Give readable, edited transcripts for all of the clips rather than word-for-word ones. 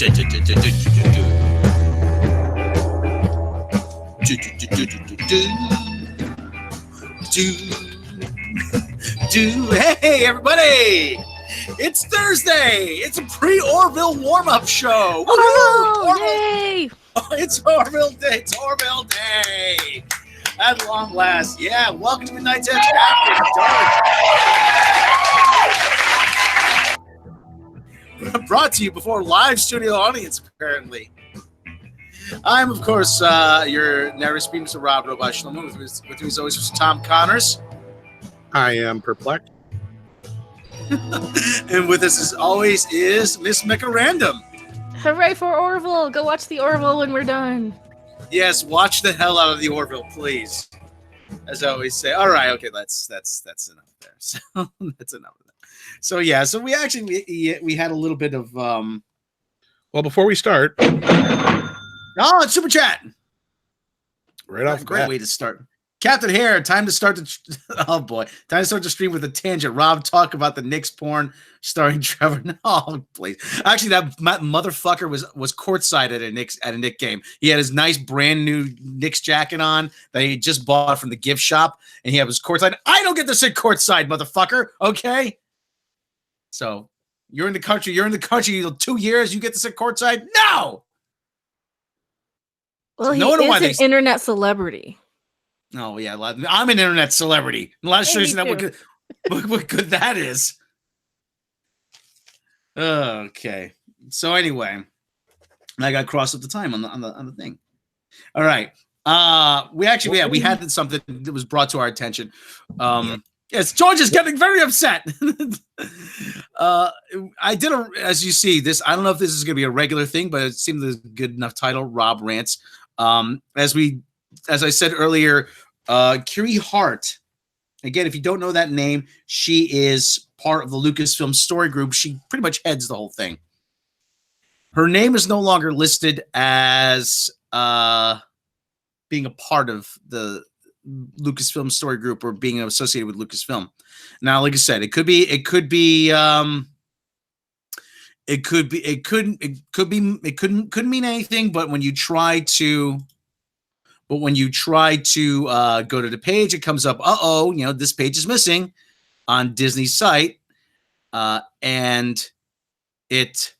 Hey, everybody! It's Thursday! It's a pre-Orville warm-up show! Oh, yay! It's Orville Day! It's Orville Day! At long last, yeah, welcome to Untitled Chapter. Brought to you before a live studio audience, apparently. I'm, of course, your narrator speaking to Rob Robot Shlomo. With me, as always, was Tom Connors. I am perplexed. And with us, as always, is Miss Mecca Random. Hooray for Orville! Go watch the Orville when we're done. Yes, watch the hell out of the Orville, please. As I always say. All right, okay, that's enough there. So that's enough of that. So yeah, so we actually we had a little bit of Well, before we start, it's Super Chat. Right off, great way to start. Captain Hare, time to start time to start the stream with a tangent. Rob, talk about the Knicks porn starring Trevor. No, please. Actually, that motherfucker was courtside at a Knicks game. He had his nice brand new Knicks jacket on that he just bought from the gift shop, and he had his courtside. I don't get to sit courtside, motherfucker. Okay. So you're in the country. 2 years. You get to sit courtside. No. Well, he is an internet celebrity. Oh, yeah. I'm an internet celebrity. A lot of shows that what good that is. Okay. So anyway, I got crossed up the time on the thing. All right. We had something that was brought to our attention. Yes, George is getting very upset. I did as you see this. I don't know if this is going to be a regular thing, but it seemed a good enough title. Rob Rants. As I said earlier, Kiri Hart, again, if you don't know that name, she is part of the Lucasfilm story group. She pretty much heads the whole thing. Her name is no longer listed as being a part of the Lucasfilm story group or being associated with Lucasfilm. Now, like I said, it could couldn't mean anything, but when you try to go to the page, it comes up, this page is missing on Disney's site. And it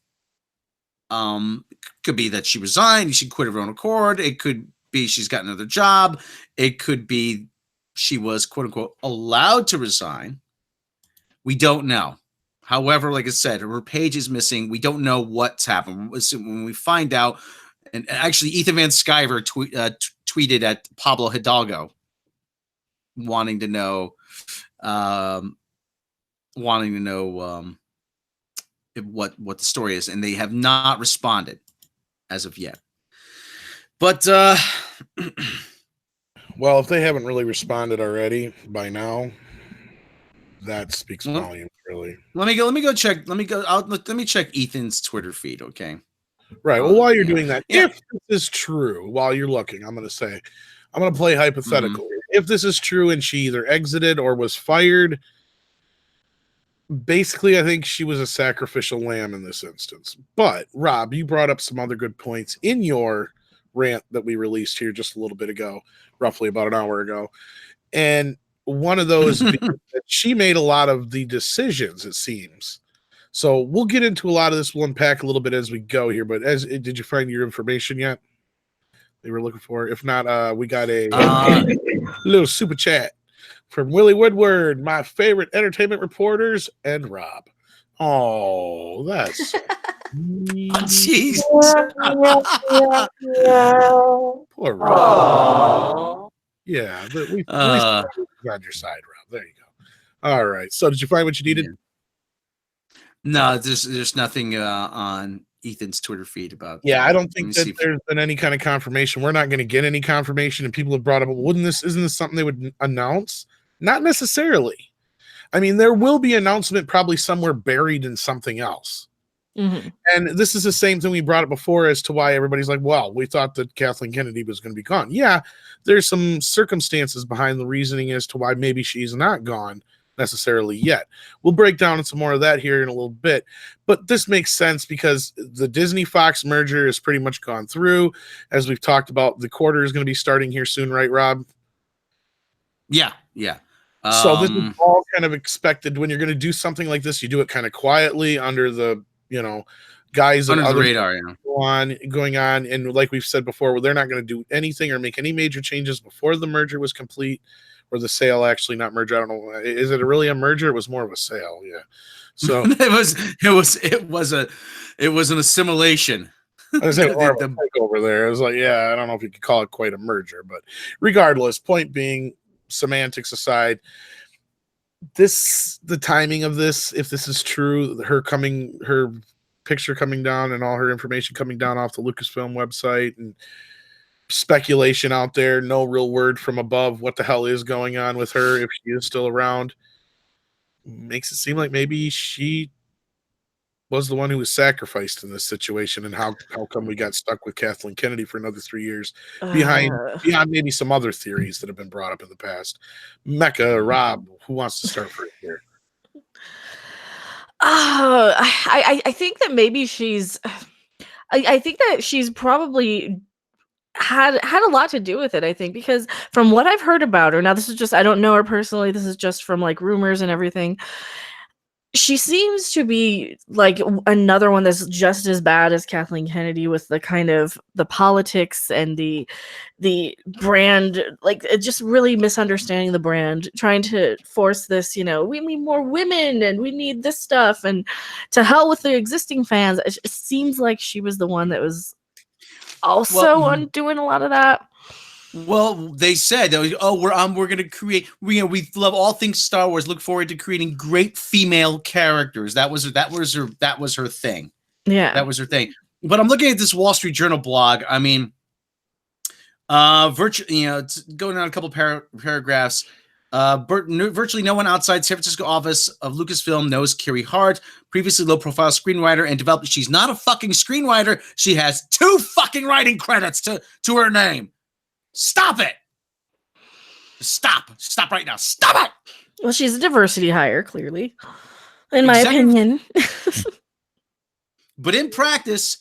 could be that she resigned, she quit of her own accord. It could be she's got another job. It could be she was, quote unquote, allowed to resign. We don't know. However, like I said, her page is missing. We don't know what's happened. When we find out, and actually Ethan Van Sciver tweeted at Pablo Hidalgo wanting to know what the story is, and they have not responded as of yet. But well, if they haven't really responded already by now, that speaks volumes, really. Let me go check. Let me check Ethan's Twitter feed, okay? Right. Well, while you're doing that, if this is true, while you're looking, I'm going to play hypothetical. If this is true and she either exited or was fired, basically, I think she was a sacrificial lamb in this instance. But, Rob, you brought up some other good points in your rant that we released here just a little bit ago, roughly about an hour ago. And one of those being that she made a lot of the decisions, it seems. So we'll get into a lot of this. We'll unpack a little bit as we go here. But did you find your information yet? They were looking for. If not, we got a little super chat from Willie Woodward, my favorite entertainment reporters, and Rob. Oh, that's jeez. Poor Rob. Yeah, we on your side, Rob. There you go. All right. So did you find what you needed? No, there's nothing on Ethan's Twitter feed about. Yeah, I don't think that there's been any kind of confirmation. We're not going to get any confirmation, and people have brought up, isn't this something they would announce? Not necessarily. I mean, there will be an announcement probably somewhere buried in something else. Mm-hmm. And this is the same thing we brought up before as to why everybody's like, well, we thought that Kathleen Kennedy was going to be gone. Yeah, there's some circumstances behind the reasoning as to why maybe she's not gone. necessarily yet. We'll break down some more of that here in a little bit, but this makes sense because the Disney Fox merger is pretty much gone through. As we've talked about, the quarter is going to be starting here soon, right, Rob? Yeah. So this is all kind of expected. When you're going to do something like this, you do it kind of quietly under the, guise of under the other radar. going on. And like we've said before, they're not going to do anything or make any major changes before the merger was complete, or the sale, actually, not merger. I don't know. Is it really a merger? It was more of a sale. Yeah. So it was an assimilation. I was saying over there. I was like, yeah, I don't know if you could call it quite a merger, but regardless, point being, semantics aside, the timing of this, if this is true, her picture coming down and all her information coming down off the Lucasfilm website, and speculation out there, no real word from above what the hell is going on with her, if she is still around, makes it seem like maybe she was the one who was sacrificed in this situation. And how come we got stuck with Kathleen Kennedy for another 3 years beyond maybe some other theories that have been brought up in the past. Mecca, Rob, who wants to start first here? I think that maybe I think that she's probably had a lot to do with it, I think, because from what I've heard about her, now this is just, I don't know her personally, this is just from like rumors and everything, she seems to be like another one that's just as bad as Kathleen Kennedy, with the kind of the politics and the brand, like just really misunderstanding the brand, trying to force this, we need more women and we need this stuff, and to hell with the existing fans. It seems like she was the one that was also undoing a lot of that. Well, they said, "Oh, we're going to create. We love all things Star Wars. Look forward to creating great female characters." That was her thing. Yeah, that was her thing. But I'm looking at this Wall Street Journal blog. I mean, virtually, it's going on a couple paragraphs. Virtually no one outside San Francisco office of Lucasfilm knows Kiri Hart, previously low-profile screenwriter and developer. She's not a fucking screenwriter. She has 2 fucking writing credits to her name. Stop it! Stop right now! Stop it! Well, she's a diversity hire, clearly, in my opinion. But in practice,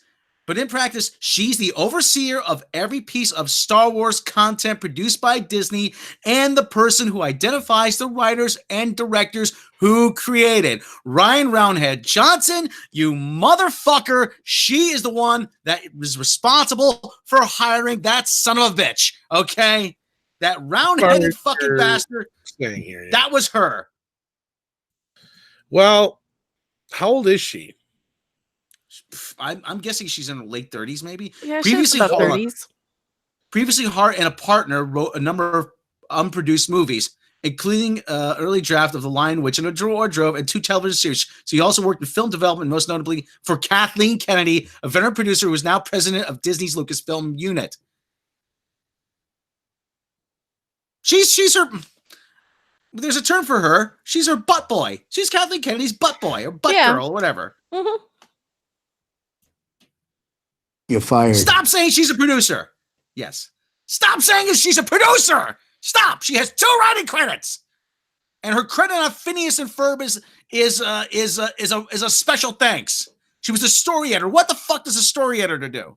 she's the overseer of every piece of Star Wars content produced by Disney, and the person who identifies the writers and directors who created. Ryan Roundhead Johnson, you motherfucker, she is the one that was responsible for hiring that son of a bitch, okay? That round-headed fucking bastard, here, yeah. That was her. Well, how old is she? I'm guessing she's in her late 30s, maybe. Yeah, previously about 30s. Previously, Hart and a partner wrote a number of unproduced movies, including an early draft of The Lion, Witch, and a Wardrobe, and 2 television series. So he also worked in film development, most notably for Kathleen Kennedy, a veteran producer who is now president of Disney's Lucasfilm unit. She's her. There's a term for her. She's her butt boy. She's Kathleen Kennedy's butt boy or butt girl or whatever. Mm-hmm. You're fired. Stop saying she's a producer. Yes. Stop saying she's a producer. Stop. She has 2 writing credits, and her credit on Phineas and Ferb is a special thanks. She was a story editor. What the fuck does a story editor do?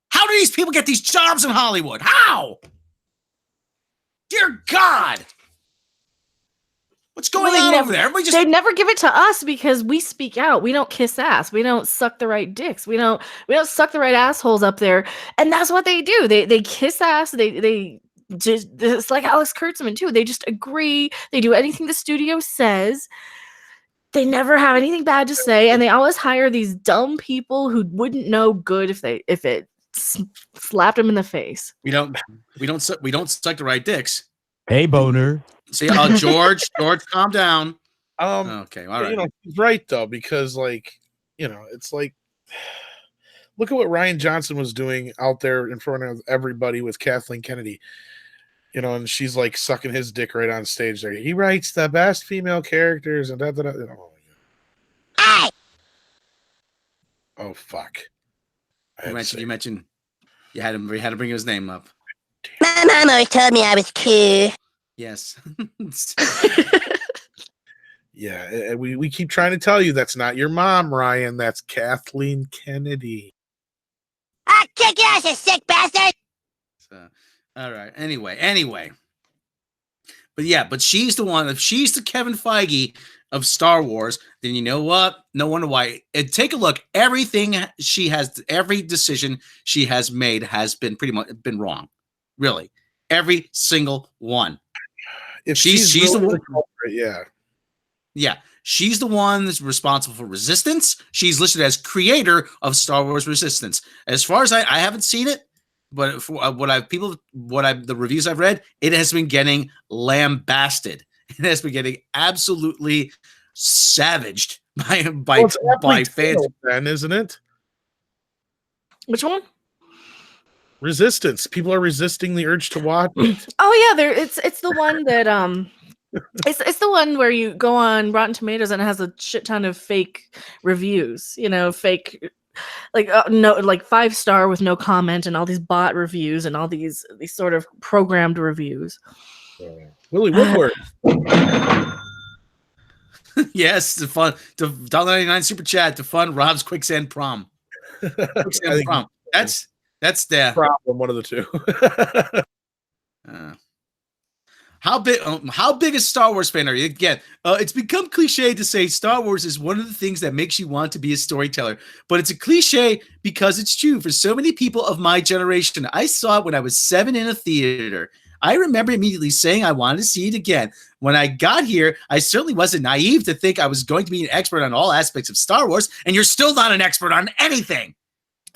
How do these people get these jobs in Hollywood? How? Dear God. What's going on over there? They never give it to us because we speak out. We don't kiss ass. We don't suck the right dicks. We don't suck the right assholes up there. And that's what they do. They kiss ass. They just, it's like Alex Kurtzman too. They just agree. They do anything the studio says. They never have anything bad to say, and they always hire these dumb people who wouldn't know good if it slapped them in the face. We don't suck the right dicks. Hey, boner. See, George, calm down. Okay, all right. He's right though, because it's like, look at what Ryan Johnson was doing out there in front of everybody with Kathleen Kennedy. And she's like sucking his dick right on stage there. He writes the best female characters and da da da. Oh fuck! You mentioned you had to bring his name up. My mom always told me I was cool. Yes. Yeah, we keep trying to tell you that's not your mom, Ryan. That's Kathleen Kennedy. I'll kick your ass, you sick bastard! So, all right. Anyway. But yeah, but she's the one. If she's the Kevin Feige of Star Wars, then you know what? No wonder why. And take a look. Everything she has, every decision she has made has been pretty much been wrong. Really, every single one. If She's really the one. Yeah. Yeah, she's the one that's responsible for Resistance. She's listed as creator of Star Wars Resistance. As far as I haven't seen it, but for the reviews I've read, it has been getting lambasted. It has been getting absolutely savaged by fans. Then, isn't it? Which one? Resistance. People are resisting the urge to watch it. Oh yeah, it's the one that it's the one where you go on Rotten Tomatoes and it has a shit ton of fake reviews. You know, fake like no, like 5-star with no comment, and all these bot reviews and all these sort of programmed reviews. Willie Woodward. Yes, the fun the $1.99 super chat to fund Rob's Quicksand Prom. Quicksand Prom. That's the problem. One of the two. How big a Star Wars fan are you? Again, it's become cliche to say Star Wars is one of the things that makes you want to be a storyteller, but it's a cliche because it's true for so many people of my generation. I saw it when I was 7 in a theater. I remember immediately saying I wanted to see it again. When I got here, I certainly wasn't naive to think I was going to be an expert on all aspects of Star Wars, and you're still not an expert on anything.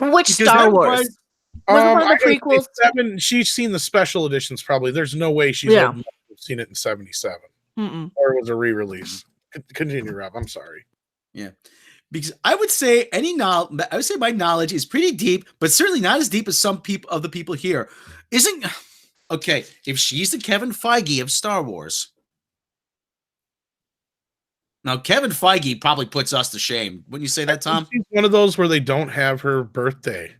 Which Star Wars? Was one of the prequels? 7, she's seen the special editions probably. There's no way she's seen it in 77. Or it was a re-release. Continue, Rob. I'm sorry. Yeah. Because I would say my knowledge is pretty deep, but certainly not as deep as some of the people here. Okay, if she's the Kevin Feige of Star Wars. Now, Kevin Feige probably puts us to shame. Wouldn't you say that, Tom? She's one of those where they don't have her birthday.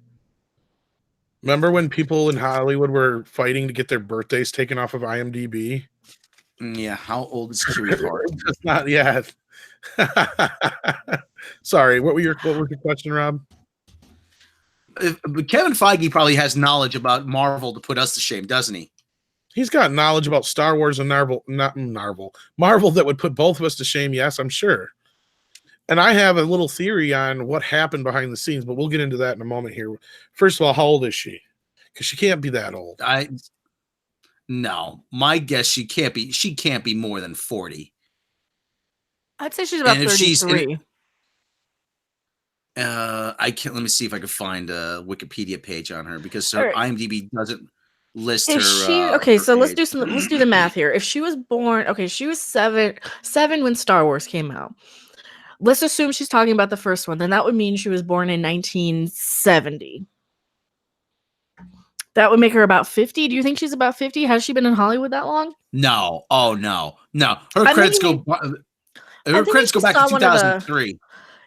Remember when people in Hollywood were fighting to get their birthdays taken off of IMDb? Yeah, how old is Kiri Hart? It's not yet. Sorry, what was your question, Rob? Kevin Feige probably has knowledge about Marvel to put us to shame, doesn't he? He's got knowledge about Star Wars and Marvel that would put both of us to shame. Yes, I'm sure. And I have a little theory on what happened behind the scenes, but we'll get into that in a moment here. First of all, how old is she? Because she can't be that old. No, my guess she can't be more than 40. I'd say she's about 33. Let me see if I can find a Wikipedia page on her because her IMDb doesn't list her. Okay, so page. let's do the math here. If she was born, she was seven when Star Wars came out. Let's assume she's talking about the first one. Then that would mean she was born in 1970. That would make her about 50. Do you think she's about 50? Has she been in Hollywood that long? No. Oh, no. Her credits go back to 2003.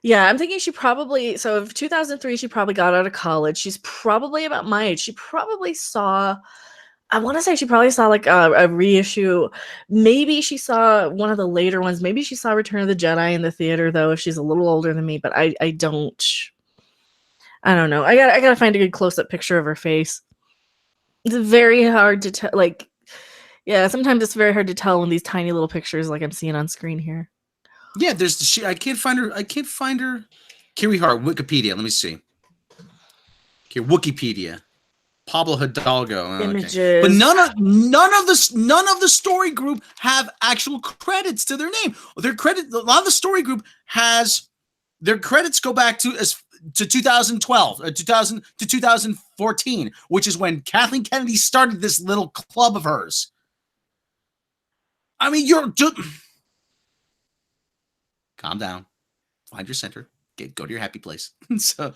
Yeah, I'm thinking she probably, so if 2003, she probably got out of college. She's probably about my age. She probably saw, I want to say she probably saw like a reissue. Maybe she saw one of the later ones. Maybe she saw Return of the Jedi in the theater, though, if she's a little older than me. But I don't know. I gotta find a good close-up picture of her face. It's very hard to tell. Like, yeah, sometimes it's very hard to tell in these tiny little pictures like I'm seeing on screen here. Yeah, I can't find her. Kiri Hart, Wikipedia. Let me see. Okay, Wikipedia. Pablo Hidalgo. Images. Okay. But none of the story group have actual credits to their name. A lot of the story group has their credits go back to 2012 or 2000 to 2014, which is when Kathleen Kennedy started this little club of hers. I mean, calm down, find your center, go to your happy place. So,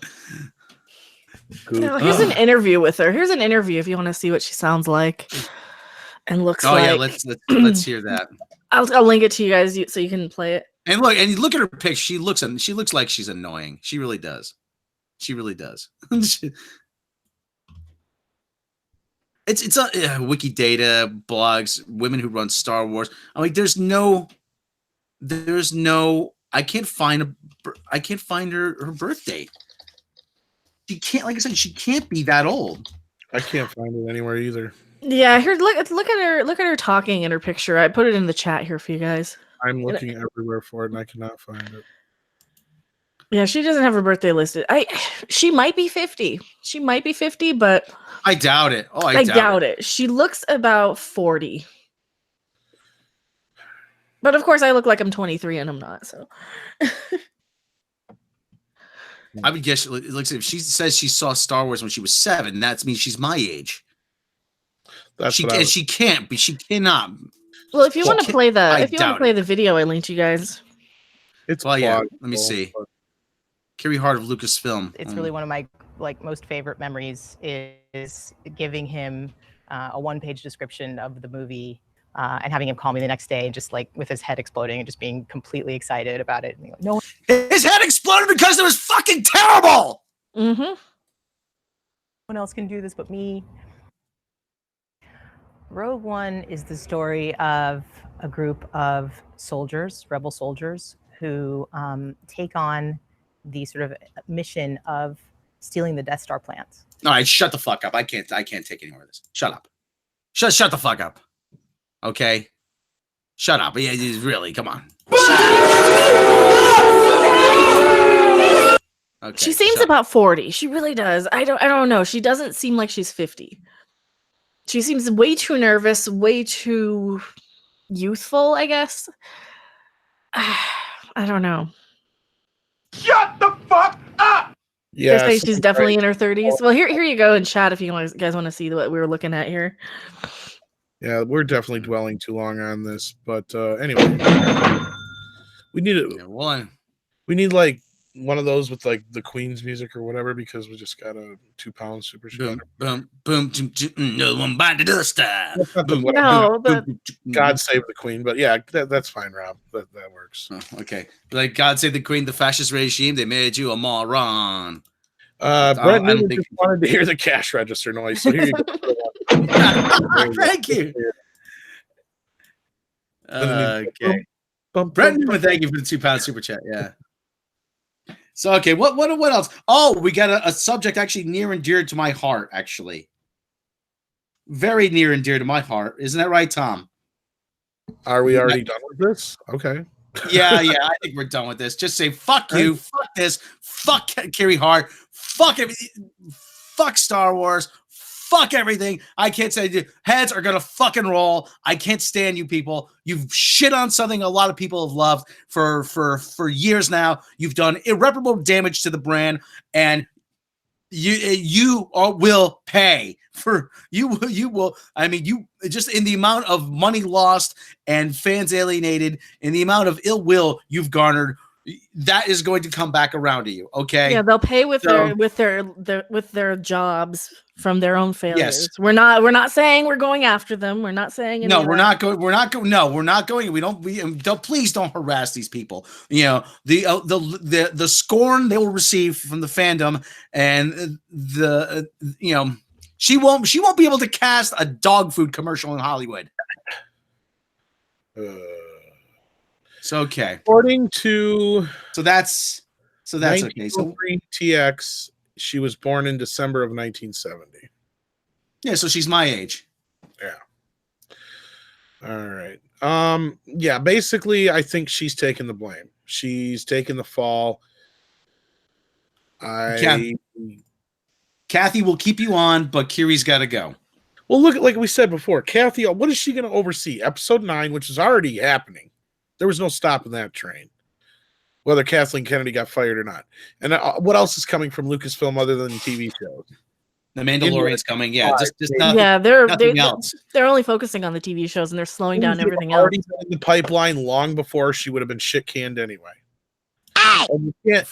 here's an interview with her. Here's an interview if you want to see what she sounds like and looks like. Oh yeah, let's hear that. I'll link it to you guys so you can play it. And look at her picture. She looks like she's annoying. She really does. She really does. It's Wikidata blogs, women who run Star Wars. I'm like, there's no there's no. I can't find her birth date. She can't, like I said, she can't be that old. I can't find it anywhere either. Yeah, here, look at her talking in her picture. I put it in the chat here for you guys. I'm looking everywhere for it and I cannot find it. Yeah, she doesn't have her birthday listed. She might be 50. She might be 50, but I doubt it. Oh, I doubt it. She looks about 40. But of course, I look like I'm 23 and I'm not. So I would guess. Looks if she says she saw Star Wars when she was 7, that means she's my age. She can't be. She cannot. Well, if you want to play the video I linked you guys. It's yeah. Let me see. Kiri Hart of Lucasfilm. It's really one of my most favorite memories is giving him a 1-page description of the movie and having him call me the next day and just with his head exploding and just being completely excited about it. And no, his head exploded because it was fucking terrible. Mm-hmm. No one else can do this but me. Rogue One is the story of a group of soldiers, rebel soldiers, who take on the sort of mission of stealing the Death Star plans. All right, shut the fuck up. I can't take any more of this. Shut up. Shut the fuck up. Okay? Shut up. Yeah, really, come on. Okay, she seems about 40. She really does. I don't know. She doesn't seem like she's 50. She seems way too nervous, way too youthful, I guess. I don't know. Shut the fuck up! Yeah, she's definitely in her 30s. Well, here you go in chat if you guys want to see what we were looking at here. Yeah, we're definitely dwelling too long on this, but anyway, we need it. Yeah, one. We need one of those with the Queen's music or whatever, because we just got a 2-pound super shot. Boom, boom, no one by the dust. God save the Queen, but yeah, that's fine, Rob. That works. Oh, okay, God save the Queen, the fascist regime. They made you a moron. Brett Newman just wanted to hear the cash register noise, so here you go. Thank you. Okay, Brett Newman, thank you for the 2-pound super chat. Yeah. So okay, what else? Oh, we got a subject actually near and dear to my heart. Actually, very near and dear to my heart. Isn't that right, Tom? Are we already done with this? Okay. Yeah. I think we're done with this. Just say fuck you, fuck this, fuck Kiri Hart, fuck everything, fuck Star Wars, fuck everything. I can't say heads are gonna fucking roll. I can't stand you people. You've shit on something a lot of people have loved for years now. You've done irreparable damage to the brand, and you will pay for you will. I mean, you just in the amount of money lost and fans alienated, in the amount of ill will you've garnered. That is going to come back around to you, okay? Yeah, they'll pay with their jobs from their own failures. Yes. We're not saying we're going after them. We're not saying no. We're not going. We're not going. No, we're not going. We don't. Please don't harass these people. You know the scorn they will receive from the fandom, and she won't be able to cast a dog food commercial in Hollywood. So okay. According to that's okay. So TX, she was born in December of 1970. Yeah, so she's my age. Yeah. All right. Yeah, basically I think she's taking the blame. She's taking the fall. Kathy will keep you on, but Kiri's got to go. Well, look, like we said before, Kathy, what is she going to oversee? Episode 9, which is already happening. There was no stopping that train, whether Kathleen Kennedy got fired or not. And what else is coming from Lucasfilm other than TV shows? The Mandalorian's coming. Yeah, just nothing, nothing else. They're only focusing on the TV shows and they're slowing down everything else. Already in the pipeline long before she would have been shit canned anyway. And you can't,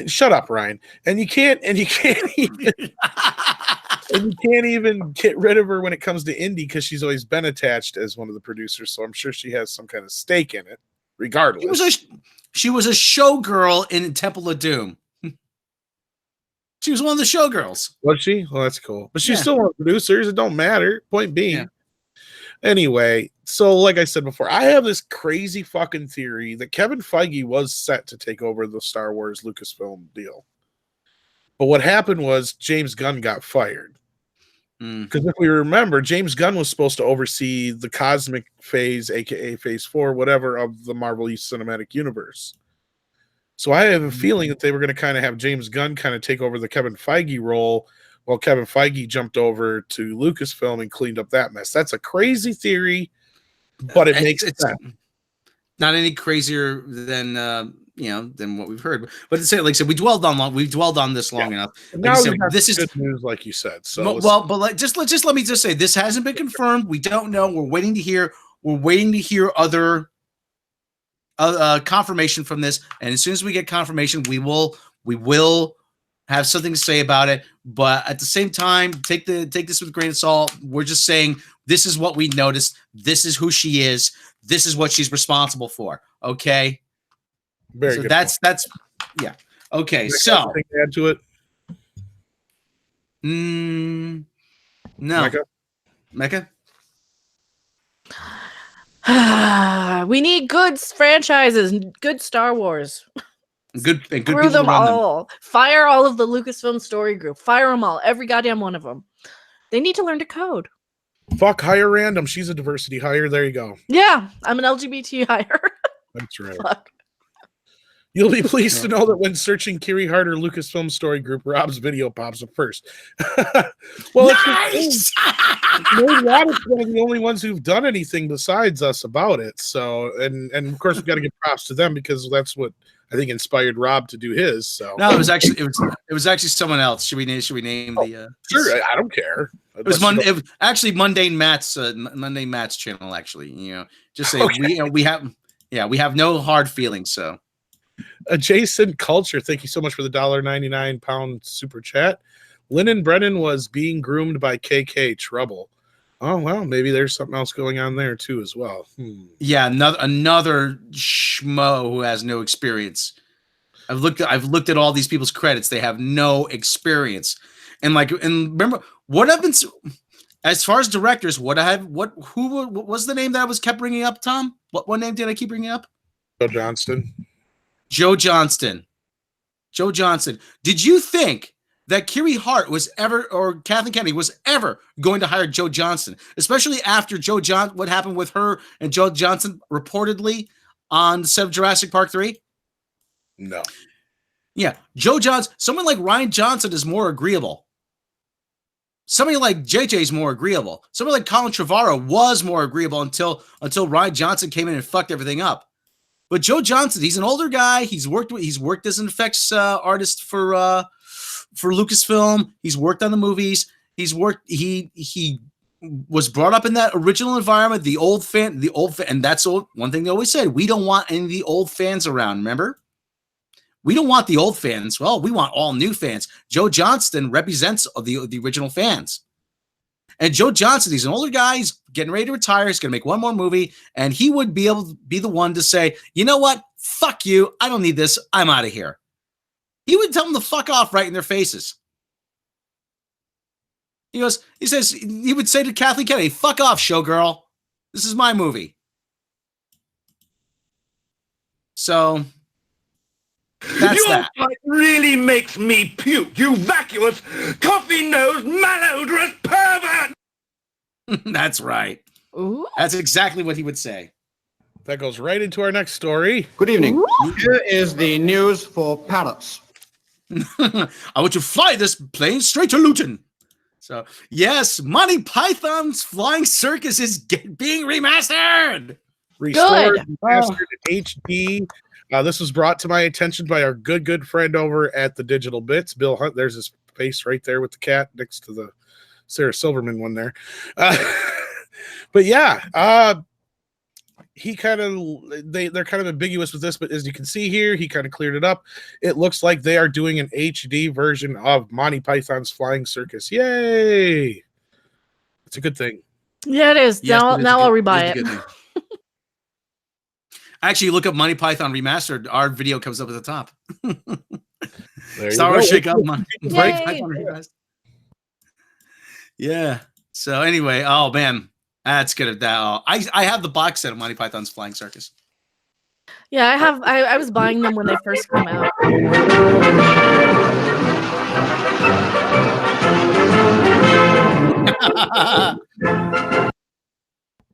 shut up, Ryan. And you can't even get rid of her when it comes to Indy because she's always been attached as one of the producers. So I'm sure she has some kind of stake in it, regardless. She was a showgirl in Temple of Doom. She was one of the showgirls. Was she? Well, that's cool. But she's still one of the producers. It don't matter. Point being. Anyway, so like I said before, I have this crazy fucking theory that Kevin Feige was set to take over the Star Wars Lucasfilm deal. But what happened was James Gunn got fired. Because if we remember, James Gunn was supposed to oversee the cosmic phase, aka Phase 4, whatever, of the Marvel Cinematic Universe. So I have a feeling that they were going to kind of have James Gunn kind of take over the Kevin Feige role while Kevin Feige jumped over to Lucasfilm and cleaned up that mess. That's a crazy theory, but it makes sense. Not any crazier than than what we've heard. But to say, like I said, we dwelled on this long enough. Like Now said, we have this is good news, like you said. So let me just say, this hasn't been confirmed. We don't know. We're waiting to hear. We're waiting to hear other confirmation from this, and as soon as we get confirmation, we will have something to say about it. But at the same time, take this with a grain of salt. We're just saying this is what we noticed. This is who she is. This is what she's responsible for. Okay. Very so good. That's yeah. Okay. So add to it. No. Mecca. We need good franchises, good Star Wars. Good Screw them all. Fire all of the Lucasfilm story group. Fire them all. Every goddamn one of them. They need to learn to code. Fuck, hire random. She's a diversity hire. There you go. Yeah, I'm an LGBT hire. That's right. Fuck. You'll be pleased to know that when searching Kiri Hart or Lucasfilm Story Group, Rob's video pops up first. Well, nice! It's one of the only ones who've done anything besides us about it. So, and of course, we've got to give props to them because that's what I think inspired Rob to do his. So no, it was actually someone else. Should we name the? Sure, I don't care. It was actually Mundane Matt's channel. Actually, just say okay. we have no hard feelings. So. Adjacent Culture, thank you so much for the $1.99 super chat. Lennon Brennan was being groomed by KK Trouble. Oh well, maybe there's something else going on there too as well. Yeah, another schmo who has no experience. I've looked at all these people's credits; they have no experience. And remember what I've been as far as directors. Who was the name that I was kept bringing up? Tom, what name did I keep bringing up? Joe Johnston. Did you think that Kiri Hart or Kathleen Kennedy was ever going to hire Joe Johnston, especially after what happened with her and Joe Johnston reportedly on the set of Jurassic Park 3? No. Yeah, Joe Johnston. Someone like Ryan Johnson is more agreeable. Somebody like JJ is more agreeable. Someone like Colin Trevorrow was more agreeable until Ryan Johnson came in and fucked everything up. But Joe Johnston, he's an older guy. He's worked as an effects artist for Lucasfilm. He's worked on the movies. He was brought up in that original environment. The old fan, and that's one thing they always said. We don't want any of the old fans around. Remember, we don't want the old fans. Well, we want all new fans. Joe Johnston represents the original fans. And Joe Johnston, he's an older guy. He's getting ready to retire. He's going to make one more movie. And he would be able to be the one to say, you know what? Fuck you. I don't need this. I'm out of here. He would tell them to fuck off right in their faces. He would say to Kathleen Kennedy, fuck off, showgirl. This is my movie. So that's that. Really makes me puke, you vacuous, coffee-nosed, malodorous pervert! That's right. Ooh. That's exactly what he would say. That goes right into our next story. Good evening. Here is the news for Paris. I want you to fly this plane straight to Luton. So, yes, Monty Python's Flying Circus is being remastered. Restored, remastered in HD. This was brought to my attention by our good friend over at the Digital Bits, Bill Hunt. There's his face right there with the cat next to the Sarah Silverman one there. But yeah, they're kind of ambiguous with this, but as you can see here, he kind of cleared it up. It looks like they are doing an HD version of Monty Python's Flying Circus. Yay! It's a good thing. Yeah, it is. Yes, now I'll rebuy it. Actually, look up Monty Python Remastered. Our video comes up at the top. Star Wars Shake Up. Yay. Yeah. So anyway, oh man, That's good at that. I have the box set of Monty Python's Flying Circus. Yeah, I have. I was buying them when they first came out.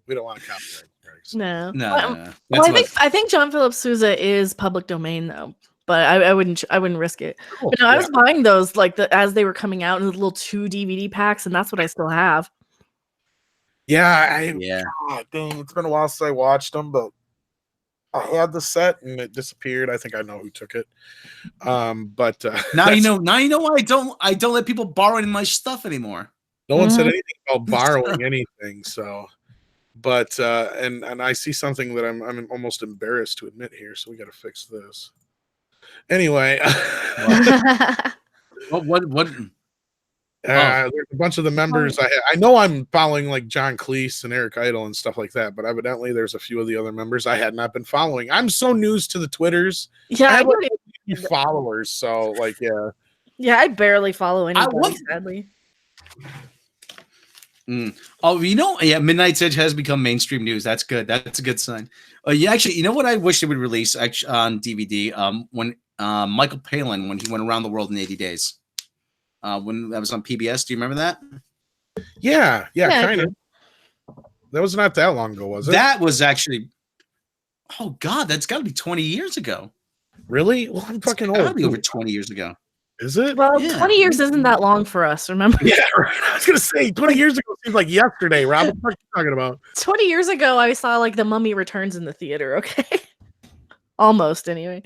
We don't want to copyright. No, No. Well, I think John Philip Sousa is public domain though, but I wouldn't risk it. Cool. But no, I was buying those like as they were coming out in the little 2 DVD packs, and that's what I still have. Yeah, yeah. Dang, it's been a while since I watched them, but I had the set and it disappeared. I think I know who took it. But now you know. Now you know why I don't let people borrow any of my stuff anymore. No one said anything about borrowing anything. So, but and I see something that I'm almost embarrassed to admit here. So we got to fix this. Anyway, what? There's a bunch of the members. I know I'm following like John Cleese and Eric Idle and stuff like that, but evidently there's a few of the other members I had not been following. I'm so news to the Twitters. Yeah, I have like a few followers, so like yeah, I barely follow anybody, sadly. Oh, you know, yeah, Midnight's Edge has become mainstream news. That's good. That's a good sign. Yeah, actually, you know what I wish they would release on DVD? When Michael Palin, when he went around the world in 80 days. When that was on PBS. Do you remember that? Yeah, kind of. That was not that long ago, was it? That was actually, oh God, that's got to be 20 years ago. Really? Well, I'm fucking old. Got to be over 20 years ago. Is it? Well, 20 years isn't that long for us, remember? Yeah, right. I was going to say, 20 years ago seems like yesterday, Rob. What are you talking about? 20 years ago, I saw like The Mummy Returns in the theater, okay? Almost, anyway.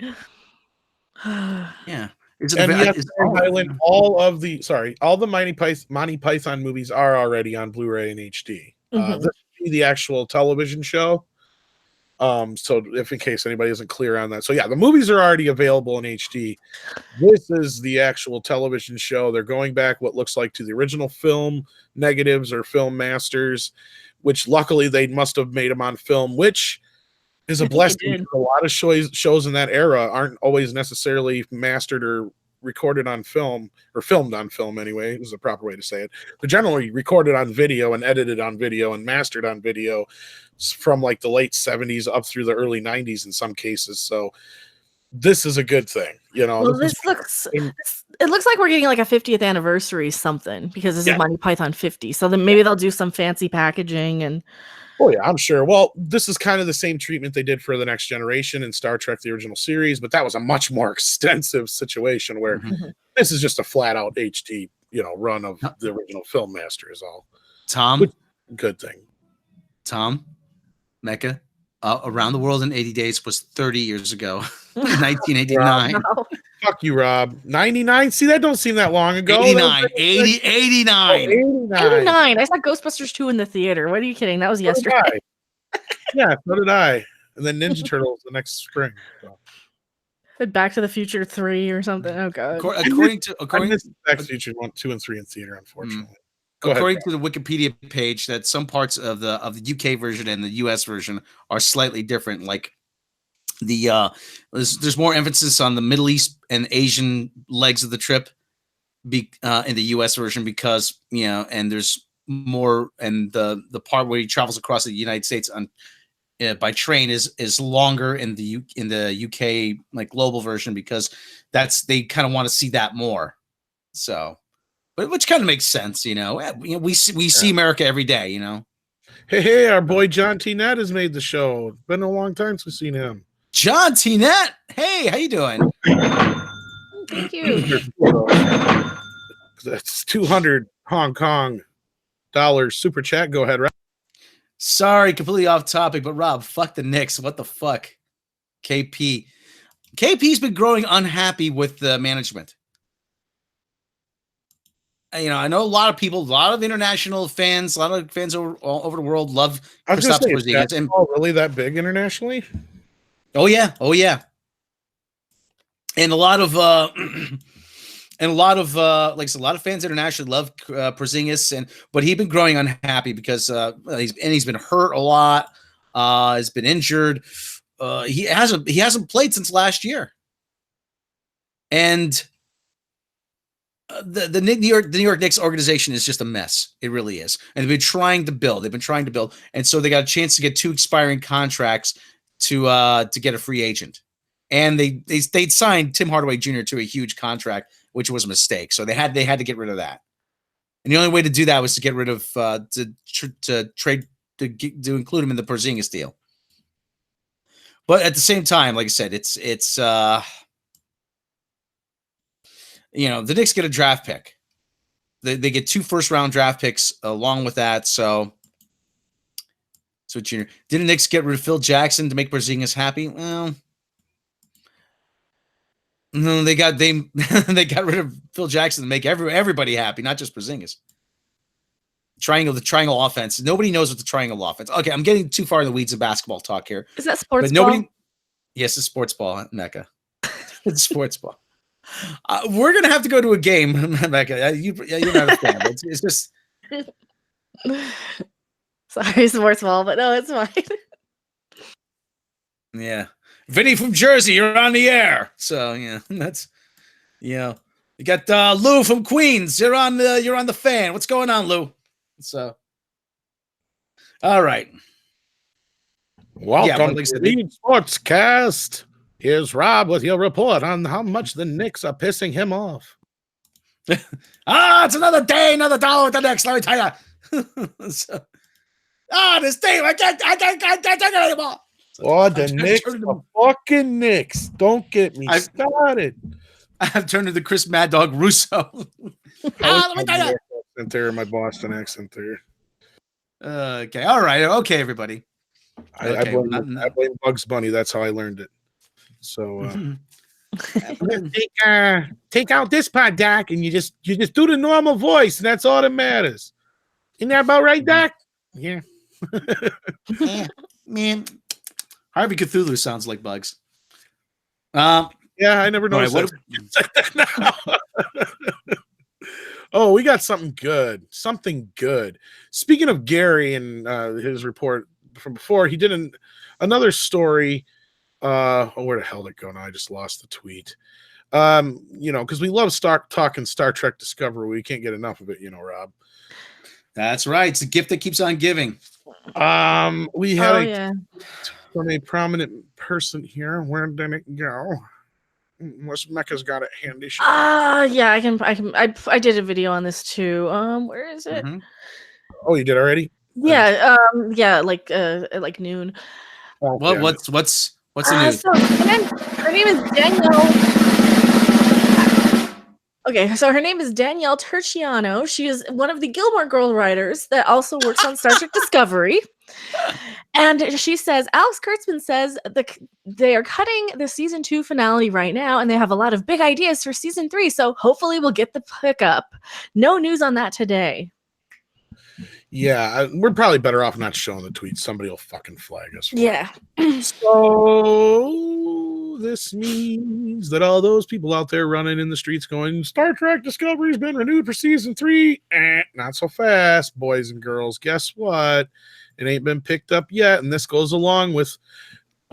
Yeah. And yes, Highland, all the Monty Python movies are already on Blu-ray and HD. This would be the actual television show. So if in case anybody isn't clear on that. So yeah, the movies are already available in HD. This is the actual television show. They're going back what looks like to the original film negatives or film masters, which luckily they must have made them on film, which is a blessing. A lot of shows in that era aren't always necessarily mastered or recorded on film, or filmed on film anyway, is the proper way to say it. They're generally recorded on video and edited on video and mastered on video from like the late 70s up through the early 90s in some cases. So this is a good thing, you know. Well, it looks like we're getting like a 50th anniversary something, because this is Monty Python 50. So then maybe they'll do some fancy packaging and oh yeah, I'm sure. Well, this is kind of the same treatment they did for The Next Generation and Star Trek, the original series, but that was a much more extensive situation where this is just a flat out HD, run of the original film master is all. Tom, good thing. Tom, Mecca, Around the World in 80 Days was 30 years ago, 1989. Wow. Fuck you, Rob. 99? See, that don't seem that long ago. 89. 89. 89. 89. I saw Ghostbusters 2 in the theater. What are you kidding? That was yesterday. Yeah, so did I. And then Ninja Turtles the next spring. So. Back to the Future 3 or something. Oh god. According to Back to the Future 1, 2, and 3 in theater, unfortunately. According to the Wikipedia page, that some parts of the UK version and the US version are slightly different. Like there's more emphasis on the Middle East and Asian legs of the trip in the US version, because and there's more, and the part where he travels across the United States on by train is longer in the UK like global version, because they kind of want to see that more. So, but which kind of makes sense, we see America every day, Hey, our boy John T. Nett has made the show. It's been a long time since we've seen him. John T. Nett, hey, how you doing? Thank you. That's 200 Hong Kong dollars super chat. Go ahead, Rob. Sorry, completely off topic, but Rob, fuck the Knicks. What the fuck? KP's been growing unhappy with the management. I know a lot of people, a lot of international fans, a lot of fans all over the world love Kristaps Porzingis. And really that big internationally? Oh yeah. And a lot of like a lot of fans internationally love Porzingis, but he's been growing unhappy because he's been hurt a lot. He's been injured. He hasn't played since last year. And the New York Knicks organization is just a mess. It really is, and they've been trying to build. And so they got a chance to get 2 expiring contracts to get a free agent, and they signed Tim Hardaway Jr. to a huge contract, which was a mistake. So they had to get rid of that, and the only way to do that was to get rid of to trade to include him in the Porzingis deal. But at the same time, like I said, it's the Knicks get a draft pick. They get 2 first-round draft picks along with that. So Junior, did the Knicks get rid of Phil Jackson to make Porzingis happy? Well, no, they got rid of Phil Jackson to make everybody happy, not just Porzingis. The triangle offense. Nobody knows what the triangle offense. Okay, I'm getting too far in the weeds of basketball talk here. Is that sports But nobody. ball? Yes, it's sports ball, Mecca. It's sports ball. We're gonna have to go to a game, Mecca. You're not a fan. It's just. Sorry, sports ball, but no, it's fine. Yeah, Vinny from Jersey, you're on the air. So yeah, that's you got Lou from Queens. You're on the fan. What's going on, Lou? So, all right. Welcome like to the Sportscast. Here's Rob with your report on how much the Knicks are pissing him off. It's another day, another dollar with the Knicks. Let me tell you. This team, I can't take it anymore. The Knicks, the fucking Knicks. Don't get me started. I've turned to the Chris Mad Dog Russo. Let me tell you. My Boston accent there. Okay, all right. Okay, everybody. I blame Bugs Bunny. That's how I learned it. So take out this part, Doc, and you just do the normal voice, and that's all that matters. Isn't that about right, Doc? Yeah. Man, Harvey Cthulhu sounds like Bugs. Yeah, I never noticed that. Oh, we got something good. Speaking of Gary and his report from before, he did another story. Where the hell did it go now? I just lost the tweet. Because we love talking Star Trek Discovery. We can't get enough of it, Rob. That's right. It's a gift that keeps on giving. We had from a prominent person here. Where did it go? Unless Mecca's got it handy. Yeah, I did a video on this too. Where is it? Mm-hmm. Oh, you did already? Yeah, like noon. Oh, what's the news? So her name is Danielle. Okay, so her name is Danielle Terciano. She is one of the Gilmore Girl writers that also works on Star Trek Discovery. And she says, Alex Kurtzman says they are cutting the season 2 finale right now, and they have a lot of big ideas for season 3. So hopefully we'll get the pickup. No news on that today. Yeah, we're probably better off not showing the tweets. Somebody will fucking flag us. Yeah. So this means that all those people out there running in the streets going, Star Trek Discovery's been renewed for season 3. Not so fast, boys and girls. Guess what? It ain't been picked up yet. And this goes along with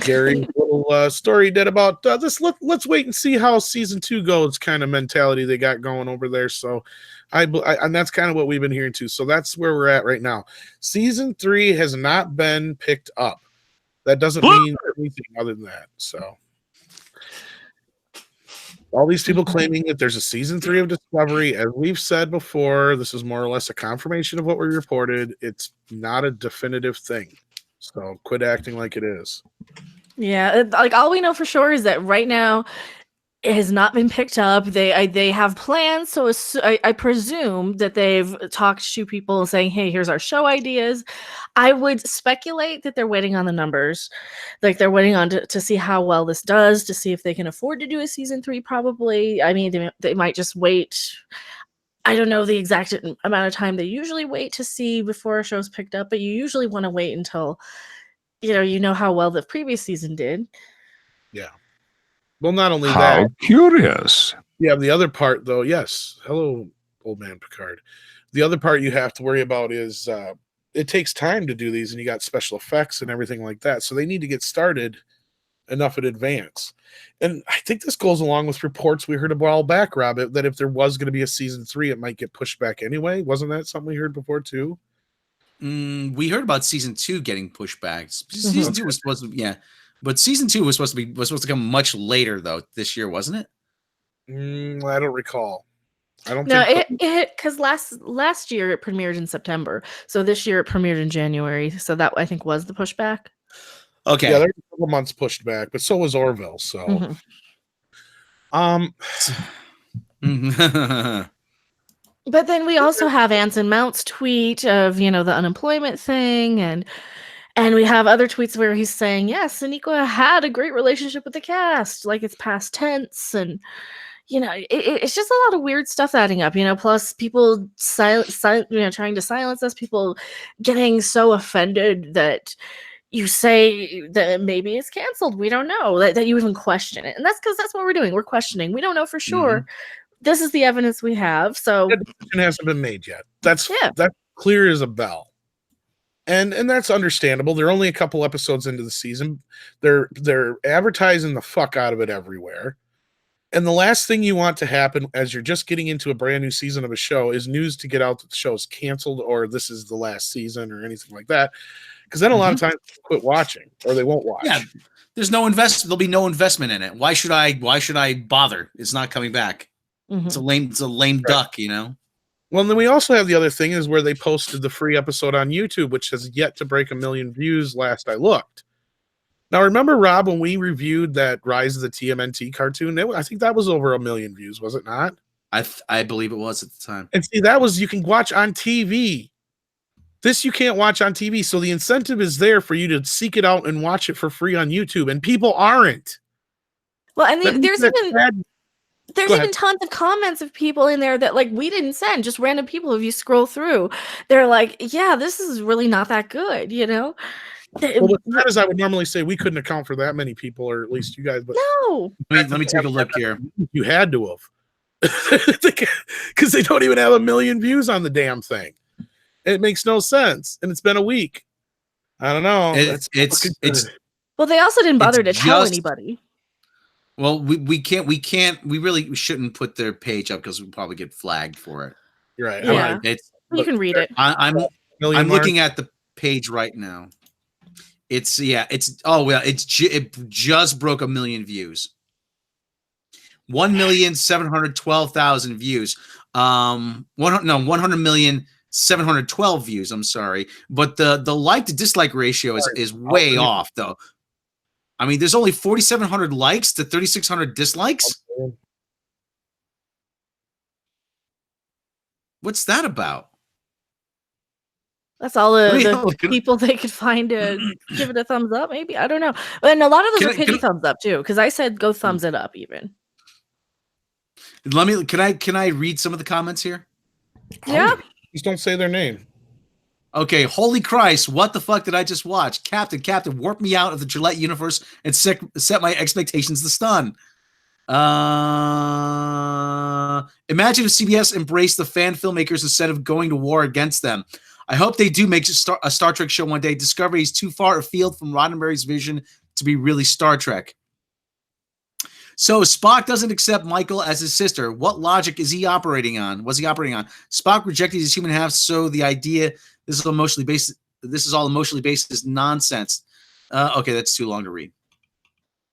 Gary's little story he did about this. Let's wait and see how season 2 goes kind of mentality they got going over there. So and that's kind of what we've been hearing too. So that's where we're at right now. Season 3 has not been picked up. That doesn't mean anything other than that. So all these people claiming that there's a season 3 of Discovery, as we've said before, this is more or less a confirmation of what we reported. It's not a definitive thing. So quit acting like it is. Yeah, like all we know for sure is that right now it has not been picked up. They have plans, so I presume that they've talked to people saying, "Hey, here's our show ideas." I would speculate that they're waiting on the numbers, like they're waiting on to see how well this does, to see if they can afford to do a season 3. Probably, I mean, they might just wait. I don't know the exact amount of time they usually wait to see before a show's picked up, but you usually want to wait until you know how well the previous season did. Yeah. Well, not only How that. curious. Yeah, the other part, though, yes. Hello, old man Picard. The other part you have to worry about is it takes time to do these, and you got special effects and everything like that. So they need to get started enough in advance. And I think this goes along with reports we heard a while back, Rob, that if there was going to be a season 3, it might get pushed back anyway. Wasn't that something we heard before too? We heard about season 2 getting pushed back. Season 2 was supposed to, yeah, but season 2 was supposed to come much later though this year, wasn't it? I don't recall. I don't No, think it because last year it premiered in September, so this year it premiered in January. So that I think was the pushback. Okay. Yeah, there were a couple months pushed back, but so was Orville. So, But then we also have Anson Mount's tweet of the unemployment thing, and we have other tweets where he's saying, yes, Sonequa had a great relationship with the cast, like it's past tense, and it's just a lot of weird stuff adding up, plus people trying to silence us, people getting so offended that you say that maybe it's canceled. We don't know that you even question it. And that's because that's what we're doing. We're questioning. We don't know for sure. This is the evidence we have. So the decision hasn't been made yet. That's clear as a bell. And that's understandable. They're only a couple episodes into the season. They're advertising the fuck out of it everywhere. And the last thing you want to happen as you're just getting into a brand new season of a show is news to get out that the show is canceled or this is the last season or anything like that. Because then a lot of times people quit watching or they won't watch. Yeah, there's no investment. There'll be no investment in it. Why should I bother? It's not coming back. It's a lame duck, Well, and then we also have the other thing is where they posted the free episode on YouTube, which has yet to break 1 million views last I looked. Now, remember, Rob, when we reviewed that Rise of the TMNT cartoon, I think that was over 1 million views, was it not? I believe it was at the time. And see, that was you can watch on TV. This you can't watch on TV, so the incentive is there for you to seek it out and watch it for free on YouTube, and people aren't. Well, and there's even even tons of comments of people in there that like we didn't send, just random people. If you scroll through, they're like, yeah, this is really not that good, Well, what's bad is I would normally say we couldn't account for that many people, or at least you guys. But no, let me take a look here. You had to have, because they don't even have 1 million views on the damn thing. It makes no sense, and it's been a week. I don't know. It's well, they also didn't bother to tell anybody. Well, we really shouldn't put their page up because we'll probably get flagged for it. You're right. Yeah, you can read it. I'm looking at the page right now. It just broke 1 million views. 1,712,000 views. 100,712 views. I'm sorry, but the like to dislike ratio is way off though. I mean, there's only 4,700 likes to 3,600 dislikes. What's that about? That's all the people they could find to give it a thumbs up, maybe. I don't know. And a lot of those are pity thumbs up too, because I said go thumbs it up even. Can I read some of the comments here? Yeah. Just don't say their name. Okay, holy Christ, what the fuck did I just watch? Captain, warp me out of the Gillette universe and set my expectations to stun. Imagine if CBS embraced the fan filmmakers instead of going to war against them. I hope they do make a Star Trek show one day. Discovery is too far afield from Roddenberry's vision to be really Star Trek. So Spock doesn't accept Michael as his sister. What logic is he operating on? Was he operating on? Spock rejected his human half, so the idea this is all emotionally based is nonsense. Okay, that's too long to read.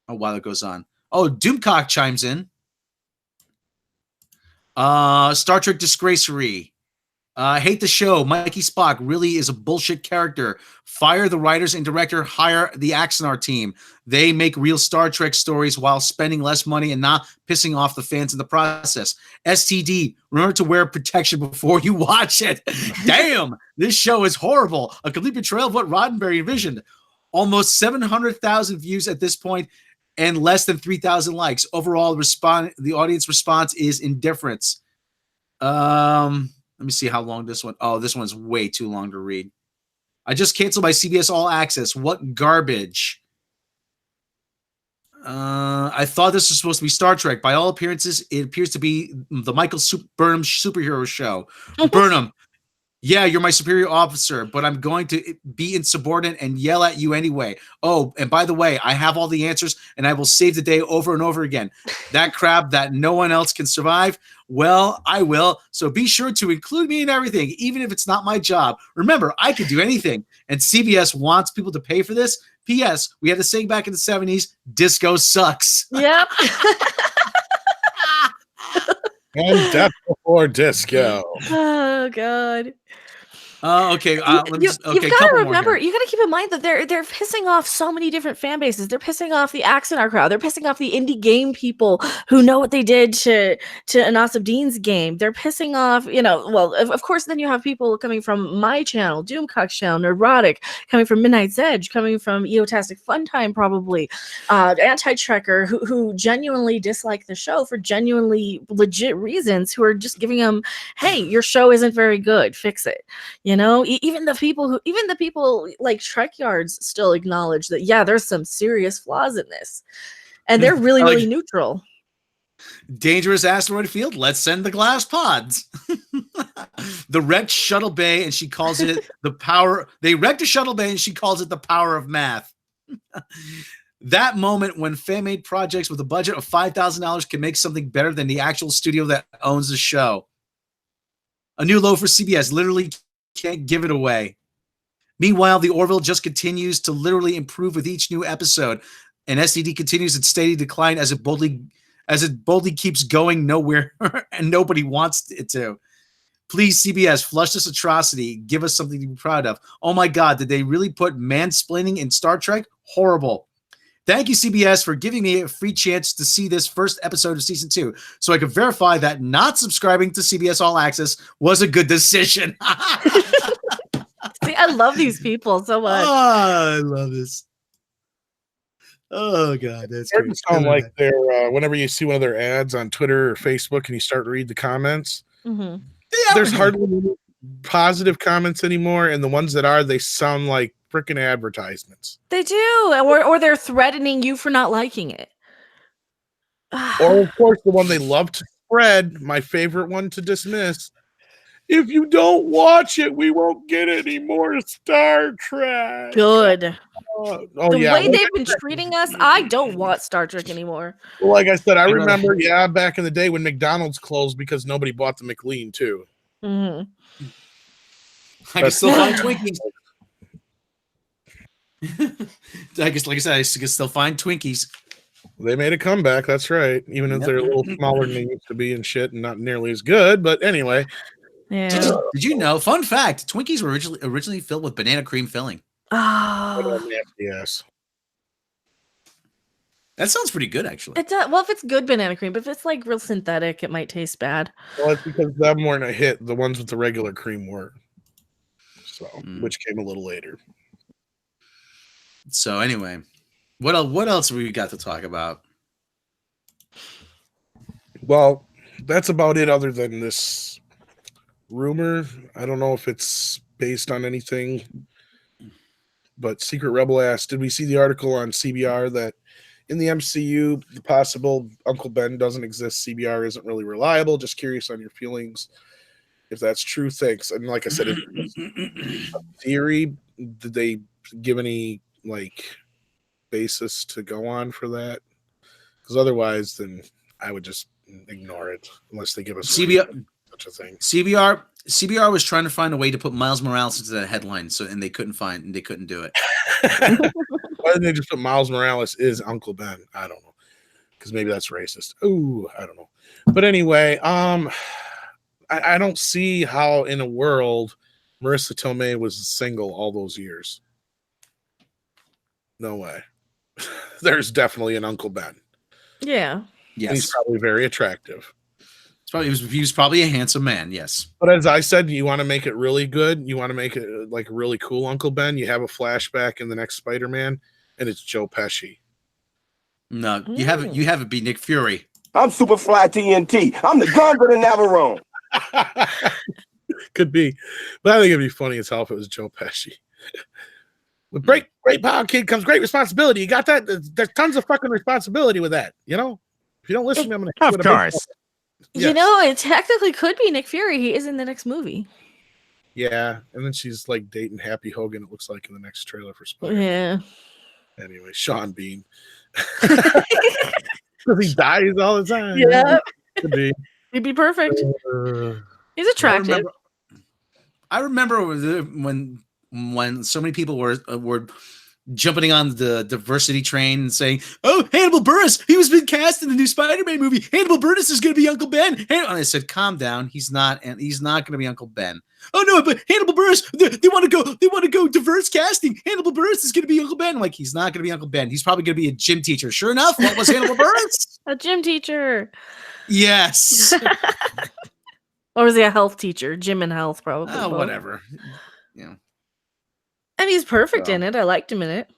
Oh, wow, that goes on. Oh, Doomcock chimes in. Star Trek disgracery. Hate the show. Mikey Spock really is a bullshit character. Fire the writers and director. Hire the Axanar team. They make real Star Trek stories while spending less money and not pissing off the fans in the process. STD, remember to wear protection before you watch it. Damn, this show is horrible. A complete betrayal of what Roddenberry envisioned. Almost 700,000 views at this point and less than 3,000 likes. Overall, the audience response is indifference. Let me see how long this one. Oh, this one's way too long to read. I just canceled my CBS All Access. What garbage. I thought this was supposed to be Star Trek. By all appearances, it appears to be the Michael Burnham superhero show. Burnham, Yeah, you're my superior officer, but I'm going to be insubordinate and yell at you anyway. Oh, and by the way, I have all the answers and I will save the day over and over again. That crap that no one else can survive, well, I will. So be sure to include me in everything, even if it's not my job. Remember, I can do anything. And CBS wants people to pay for this. P.S. We had the saying back in the 70s, disco sucks. Yep. And death before disco. Oh God. Okay. You've got to couple more remember, here. you got to keep in mind that they're pissing off so many different fan bases. They're pissing off the Axonar crowd. They're pissing off the indie game people who know what they did to Anas Abdeen's game. They're pissing off, well, of course, then you have people coming from my channel, Doomcock's channel, Neurotic, coming from Midnight's Edge, coming from Eotastic Funtime, probably, Anti-Trekker, who genuinely dislike the show for genuinely legit reasons, who are just giving them, hey, your show isn't very good, fix it. Even the people like Trek Yards still acknowledge that, yeah, there's some serious flaws in this, and they're really, really neutral. Dangerous asteroid field. Let's send the glass pods. The wrecked shuttle bay, and she calls it the power. They wrecked a shuttle bay, and she calls it the power of math. That moment when fan-made projects with a budget of $5,000 can make something better than the actual studio that owns the show. A new low for CBS. Literally can't give it away. Meanwhile, the Orville just continues to literally improve with each new episode, and STD continues its steady decline as it boldly keeps going nowhere and nobody wants it to. Please, CBS, flush this atrocity. Give us something to be proud of. Oh my God, did they really put mansplaining in Star Trek? Horrible. Thank you, CBS, for giving me a free chance to see this first episode of season 2, so I could verify that not subscribing to CBS All Access was a good decision. See, I love these people so much. Oh, I love this. Oh God, that's great. It sound like they're whenever you see one of their ads on Twitter or Facebook and you start to read the comments, there's hardly any positive comments anymore, and the ones that are, they sound like freaking advertisements. They do, or they're threatening you for not liking it. Or of course, the one they love to spread, my favorite one to dismiss. If you don't watch it, we won't get any more Star Trek. Good. The way they've been treating us, I don't want Star Trek anymore. Well, like I said, I remember, back in the day when McDonald's closed because nobody bought the McLean too. Mm-hmm. I can still find Twinkies. I guess, like I said, I can still find Twinkies. They made a comeback. That's right. Even if they're a little smaller than they used to be and shit, and not nearly as good. But anyway. Yeah. Did you know? Fun fact: Twinkies were originally filled with banana cream filling. Oh, yes. That sounds pretty good, actually. It does. Well, if it's good banana cream, but if it's like real synthetic, it might taste bad. Well, it's because them weren't a hit. The ones with the regular cream were. So, which came a little later. So anyway, what else we got to talk about? Well, that's about it. Other than this rumor, I don't know if it's based on anything. But Secret Rebel asked, "Did we see the article on CBR that in the MCU, the possible Uncle Ben doesn't exist? CBR isn't really reliable. Just curious on your feelings. If that's true, thanks." And like I said, it's a theory. Did they give any basis to go on for that? Because otherwise, then I would just ignore it unless they give us CBR such a thing. CBR was trying to find a way to put Miles Morales into that headline, and they couldn't do it. Why didn't they just put Miles Morales is Uncle Ben? I don't know, because maybe that's racist. Ooh, I don't know. But anyway, I don't see how in a world Marissa Tomei was single all those years. No way. There's definitely an Uncle Ben. Yeah. Yes. He's probably very attractive. He was probably a handsome man, yes. But as I said, you want to make it really good. You want to make it like a really cool Uncle Ben. You have a flashback in the next Spider-Man, and it's Joe Pesci. No, you have it be Nick Fury. I'm Superfly TNT. I'm the Gunver to Navarone. Could be. But I think it'd be funny as hell if it was Joe Pesci. With great power, kid, comes great responsibility. You got that? There's tons of fucking responsibility with that. You know? If you don't listen to me, I'm going to... Of course. Yes. You know, it technically could be Nick Fury. He is in the next movie. Yeah, and then she's like dating Happy Hogan. It looks like in the next trailer for Spider. Yeah. Anyway, Sean Bean. Because he dies all the time. Yeah. Could be. He'd be perfect. He's attractive. I remember when so many people were jumping on the diversity train and saying, "Oh, Hannibal Buress, he was been cast in the new Spider-Man movie. Hannibal Buress is going to be Uncle Ben." And I said, "Calm down. He's not going to be Uncle Ben." "Oh no, but Hannibal Buress, they want to go diverse casting. Hannibal Buress is going to be Uncle Ben." I'm like, he's not going to be Uncle Ben. He's probably going to be a gym teacher. Sure enough, what was Hannibal Buress? A gym teacher. Yes. Or was he a health teacher? Gym and health, probably. Oh, whatever. Yeah. And he's perfect in it. I liked him in it.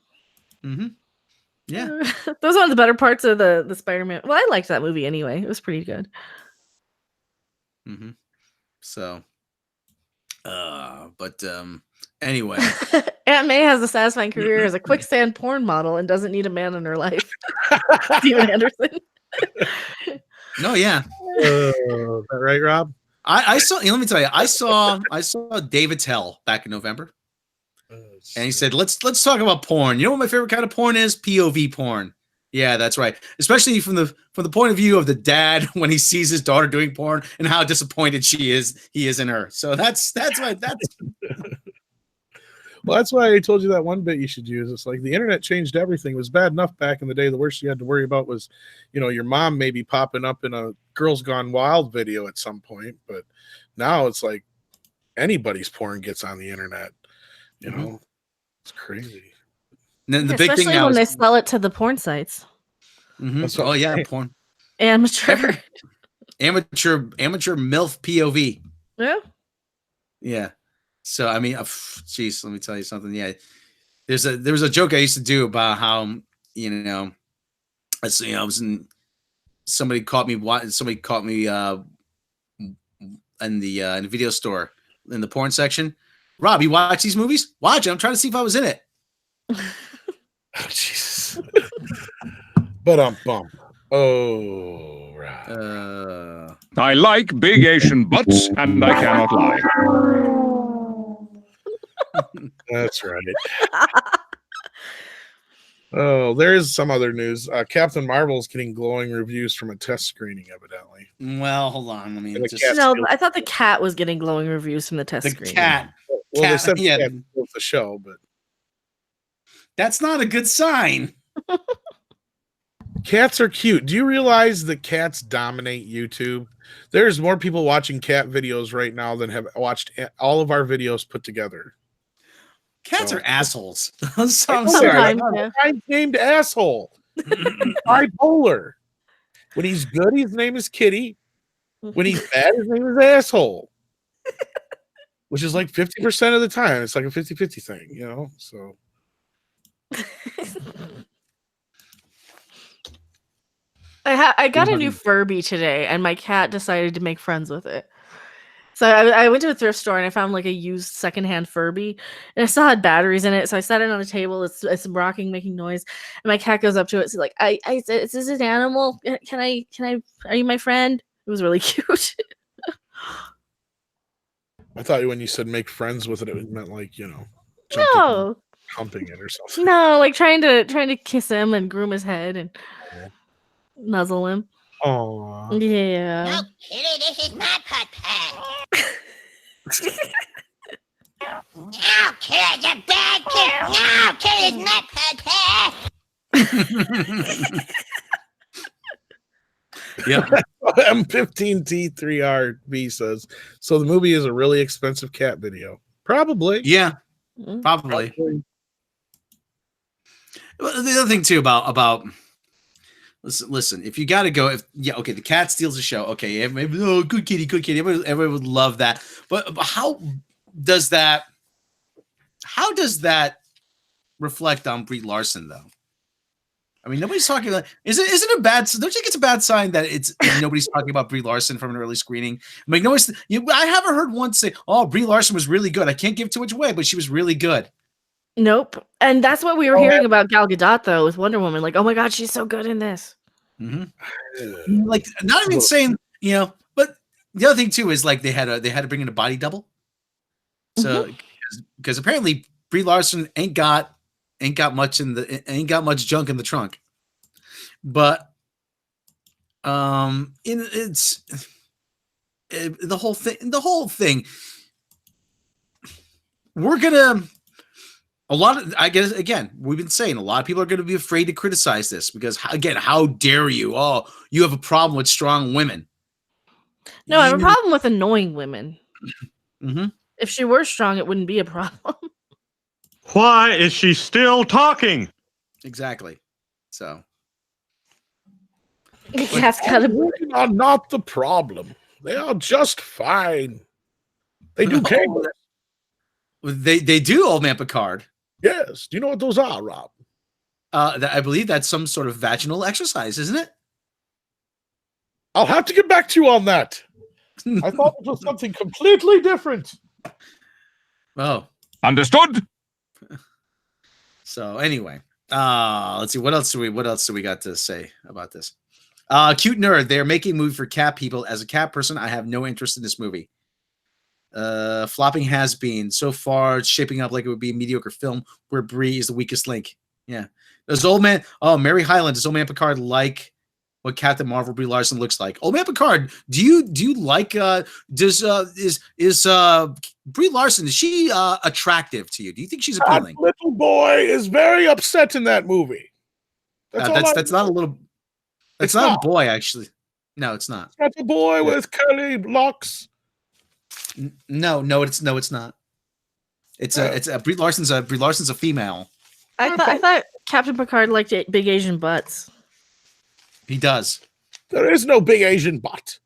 Mm-hmm. Yeah. That was one of the better parts of the Spider-Man. Well, I liked that movie anyway. It was pretty good. Mm-hmm. So, but anyway. Aunt May has a satisfying career as a quicksand porn model and doesn't need a man in her life. Steven Anderson. No, yeah. Is that right, Rob? I saw. Let me tell you. I saw David Tell back in November, and he said, "Let's talk about porn. You know what my favorite kind of porn is? POV porn. Yeah, that's right. Especially from the point of view of the dad when he sees his daughter doing porn and how disappointed he is in her. So that's why that's." Well, that's why I told you that one bit you should use. It's like the internet changed everything. It was bad enough back in the day. The worst you had to worry about was, your mom maybe popping up in a Girls Gone Wild video at some point. But now it's like anybody's porn gets on the internet. It's crazy. And then the Especially big thing now when they is, sell it to the porn sites. Mm-hmm. Oh yeah, porn. Amateur. Amateur MILF POV. Yeah. Yeah. So I mean, geez, let me tell you something. Yeah, there was a joke I used to do about how I was somebody caught me in the video store in the porn section. "Rob, you watch these movies? Watch it. I'm trying to see if I was in it." Oh, Jesus. But bump. Oh, Rob. I like big Asian butts, and I cannot lie. That's right. Oh, there is some other news. Captain Marvel is getting glowing reviews from a test screening, evidently. Well, hold on. I mean, no, I thought the cat was getting glowing reviews from the test screening. Cat. Well, they said the cat was the show, but that's not a good sign. Cats are cute. Do you realize that cats dominate YouTube? There's more people watching cat videos right now than have watched all of our videos put together. Cats are assholes. I'm sorry. I'm named asshole. Bipolar. When he's good, his name is Kitty. When he's bad, his name is asshole. Which is like 50% of the time. It's like a 50-50 thing, so. I got a new Furby today, and my cat decided to make friends with it. So I went to a thrift store and I found like a used secondhand Furby, and I saw it had batteries in it. So I set it on the table. It's rocking, making noise, and my cat goes up to it. It's like, I said, "Is this an animal? Can I? Are you my friend?" It was really cute. I thought when you said make friends with it, it meant like humping it or something. No, like trying to kiss him and groom his head and nuzzle him. Oh yeah. No, Kitty, this is my putt pad. No, Kitty's a bad kid. No, Kitty's my putt pad. Yeah. M15T3RB says, so the movie is a really expensive cat video. Probably. Yeah. Probably. Well, the other thing too about listen, if you got to go, the cat steals the show. Okay, everybody, good kitty. Everybody would love that. But how does that reflect on Brie Larson though? I mean, nobody's talking about. Isn't it bad? Don't you think it's a bad sign that nobody's talking about Brie Larson from an early screening? I mean, I haven't heard one say, "Oh, Brie Larson was really good." I can't give too much away, but she was really good. Nope, and that's what we were hearing about Gal Gadot though with Wonder Woman. Like, oh my God, she's so good in this. Mm-hmm. Like, not even saying, but the other thing too is like they had to bring in a body double. So because apparently Brie Larson ain't got much junk in the trunk. But it's the whole thing. We're gonna I guess again, we've been saying a lot of people are going to be afraid to criticize this because again, how dare you? Oh, you have a problem with strong women. No, I have a problem with annoying women. Mm-hmm. If she were strong, it wouldn't be a problem. Why is she still talking? Exactly. So That's gotta be. Women are not the problem. They are just fine. They do cable. They do, old man Picard. Yes. Do you know what those are, Rob? I believe that's some sort of vaginal exercise, isn't it? I'll have to get back to you on that. I thought it was something completely different. Oh. Understood. So anyway, let's see. What else do we got to say about this? Cute nerd. They're making a movie for cat people. As a cat person, I have no interest in this movie. Flopping has been so far. It's shaping up like it would be a mediocre film where Brie is the weakest link. Yeah. Does old man? Oh, Mary Highland. Does old man Picard like what Captain Marvel Brie Larson looks like? Old man Picard. Do you like? Is Brie Larson? Is she attractive to you? Do you think she's appealing? That little boy is very upset in that movie. That's not a little. It's not a boy, actually. No, it's not. That's a boy with curly locks. No, it's not. It's a Brie Larson's a female. I thought Captain Picard liked big Asian butts. He does. There is no big Asian butt.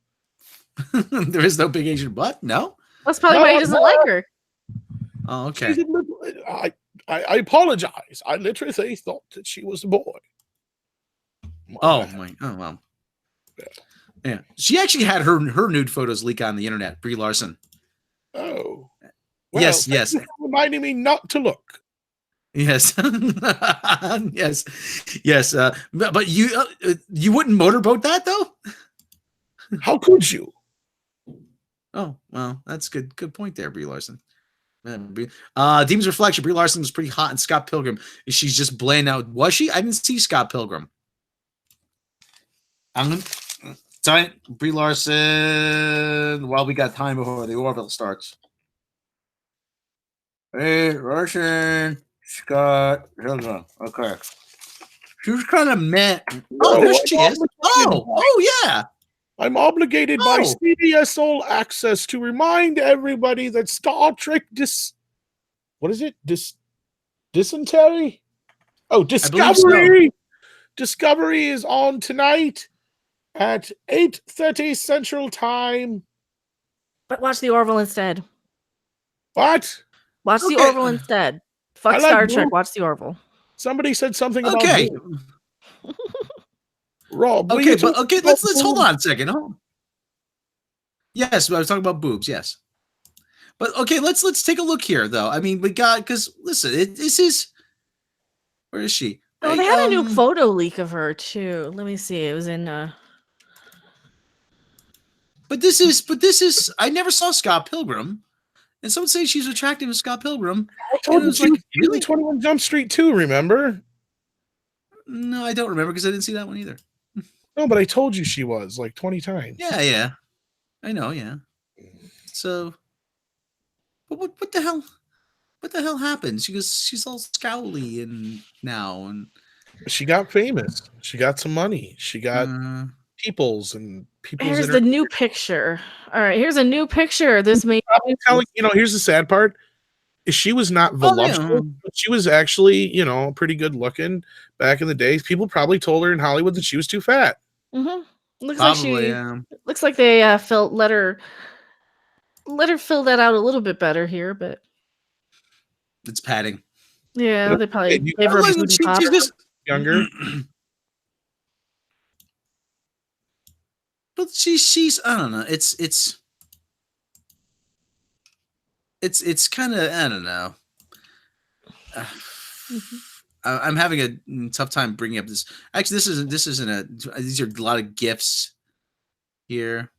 There is no big Asian butt. No, that's probably why he doesn't like her. Oh, okay. I apologize. I literally thought that she was a boy. Oh well. Yeah, she actually had her nude photos leak on the internet. Brie Larson. Oh, well, yes. Reminding me not to look. Yes, yes. But you wouldn't motorboat that though. How could you? Oh well, that's good. Good point there, Brie Larson. Demon's Reflection. Brie Larson was pretty hot in Scott Pilgrim. She's just bland out. Was she? I didn't see Scott Pilgrim. Sorry, Brie Larson. While we got time before the Orville starts. Hey, Larson, Scott Pilgrim. Okay. She was kind of meh. Oh, there she is. Oh, yeah. I'm obligated by CBS All Access to remind everybody that Star Trek Dysentery? Oh, Discovery! So. Discovery is on tonight at 8:30 Central Time. But watch the Orville instead. What? Watch the Orville instead. Fuck Star Trek. Watch the Orville. Somebody said something about Rob. Okay, let's hold on a second. Oh. Yes, I was talking about boobs. Yes, but okay, let's take a look here, though. I mean, because listen, this is where is she? Oh, they had a new photo leak of her too. Let me see. It was in. But this is. I never saw Scott Pilgrim, and someone say she's attractive as Scott Pilgrim. I told you she was really 21 Jump Street 2. Remember? No, I don't remember because I didn't see that one either. No, but I told you she was like 20 times. Yeah. I know, yeah. So, but what the hell? What the hell happened? She's all scowly and she got famous. She got some money. She got people's. Here's the new picture. All right, here's a new picture. This may here's the sad part. She was not voluptuous, but she was actually, pretty good looking back in the day. People probably told her in Hollywood that she was too fat. Mm-hmm. Looks like they let her fill that out a little bit better here, but it's padding. Yeah, they probably gave her a booty pop. Younger. But she's I don't know. It's kind of I don't know. I'm having a tough time bringing up this. Actually, this isn't these are a lot of gifts here.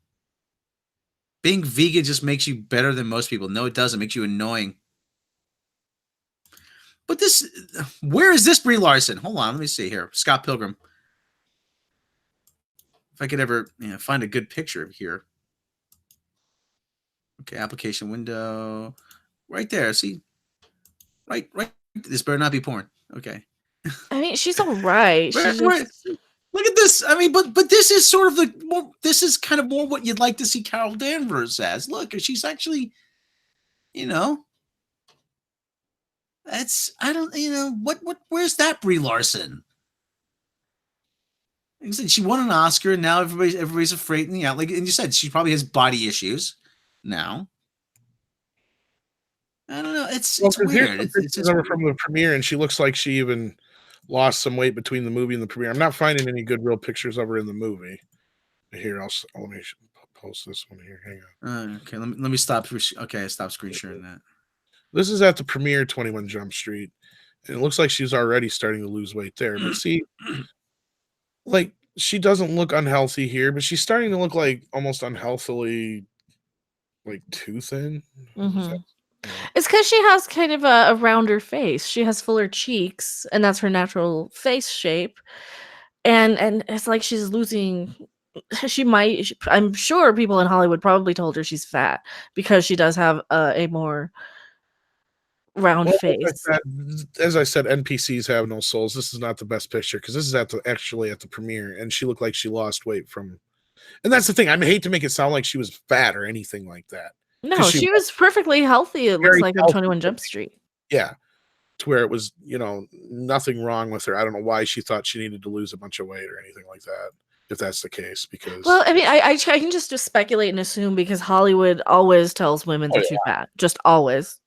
Being vegan just makes you better than most people. No, it doesn't. It makes you annoying. But where is this Brie Larson? Hold on, let me see here. Scott Pilgrim. If I could ever find a good picture here. Okay, application window. Right there. See? Right. This better not be porn. Okay. I mean, she's all right. She's just... Look at this. I mean, but this is sort of this is kind of more what you'd like to see Carol Danvers as. Look, she's actually, where's that Brie Larson? She won an Oscar, and now everybody's afraid. And you said, she probably has body issues now. I don't know. It's weird. It's over from the premiere, and she looks like she even lost some weight between the movie and the premiere. I'm not finding any good real pictures of her in the movie. Here, let me post this one here. Hang on. Okay, let me stop. Okay, I stopped screen sharing that. This is at the premiere, 21 Jump Street, and it looks like she's already starting to lose weight there. But see, like, she doesn't look unhealthy here, but she's starting to look like almost unhealthily, like, too thin. Mm-hmm. It's because she has kind of a rounder face. She has fuller cheeks, and that's her natural face shape. And it's like she's losing. I'm sure people in Hollywood probably told her she's fat because she does have a more round face. As I said, NPCs have no souls. This is not the best picture because this is actually at the premiere, and she looked like she lost weight from. And that's the thing. I hate to make it sound like she was fat or anything like that. No, she was perfectly healthy. It looks like on 21 Jump Street. Yeah, to where it was, nothing wrong with her. I don't know why she thought she needed to lose a bunch of weight or anything like that. If that's the case, because I mean, I can just speculate and assume because Hollywood always tells women they're too fat, just always.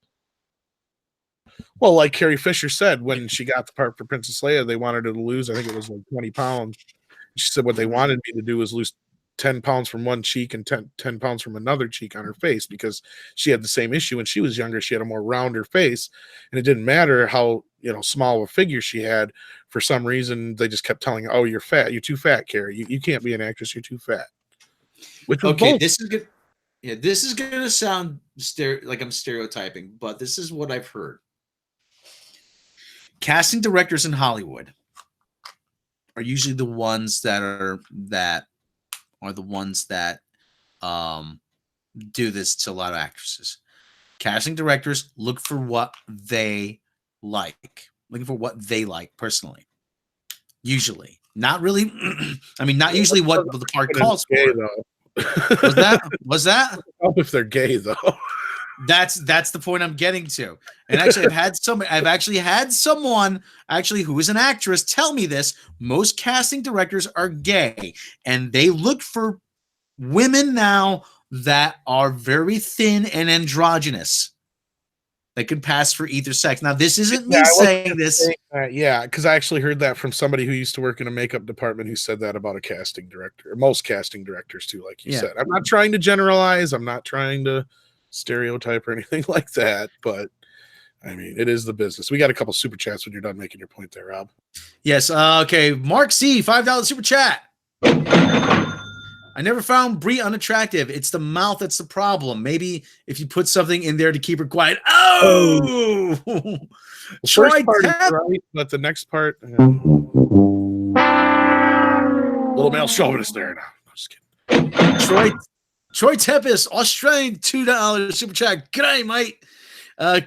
Well, like Carrie Fisher said when she got the part for Princess Leia, they wanted her to lose. I think it was like 20 pounds. She said what they wanted me to do was lose 10 pounds from one cheek and 10 pounds from another cheek on her face because she had the same issue when she was younger. She had a more rounder face, and it didn't matter how small of a figure she had. For some reason, they just kept telling her, "Oh, you're fat. You're too fat, Carrie. You can't be an actress. You're too fat." This is good. Yeah, this is gonna sound like I'm stereotyping, but this is what I've heard. Casting directors in Hollywood are usually the ones that are the ones that do this to a lot of actresses. Casting directors look for what they like, looking for what they like personally. Usually, not really. I mean, not usually what the part calls for. Was that? If they're gay, though. That's the point I'm getting to. And actually, I've actually had someone who is an actress tell me this. Most casting directors are gay, and they look for women now that are very thin and androgynous that could pass for either sex. Now, this isn't me saying this. Because I actually heard that from somebody who used to work in a makeup department who said that about a casting director, or most casting directors too, like you said. I'm not trying to generalize. I'm not trying to stereotype or anything like that, but I mean, it is the business. We got a couple super chats when you're done making your point there, Rob. Yes. Okay. Mark C, $5 super chat. I never found Brie unattractive. It's the mouth that's the problem. Maybe if you put something in there to keep her quiet. Oh, first part is right, but the next part, little male chauvinist there. No, I'm just kidding. Troy Tempest, Australian $2 super chat. G'day, mate.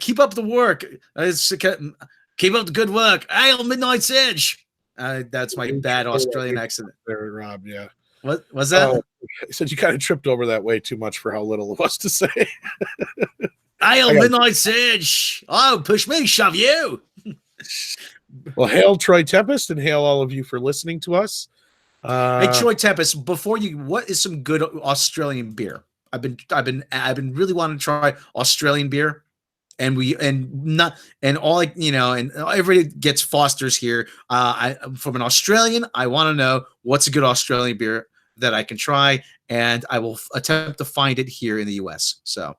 Keep up the work. Keep up the good work. Hail Midnight's Edge. That's my bad Australian accent. There, Rob. Yeah. What was that? He said you kind of tripped over that way too much for how little of us to say. Hail Midnight's Edge. Oh, push me, shove you. Well, hail Troy Tempest, and hail all of you for listening to us. Hey, Troy Tempest, what is some good Australian beer? I've been really wanting to try Australian beer, and everybody gets Foster's here. From an Australian, I want to know what's a good Australian beer that I can try, and I will attempt to find it here in the U.S. So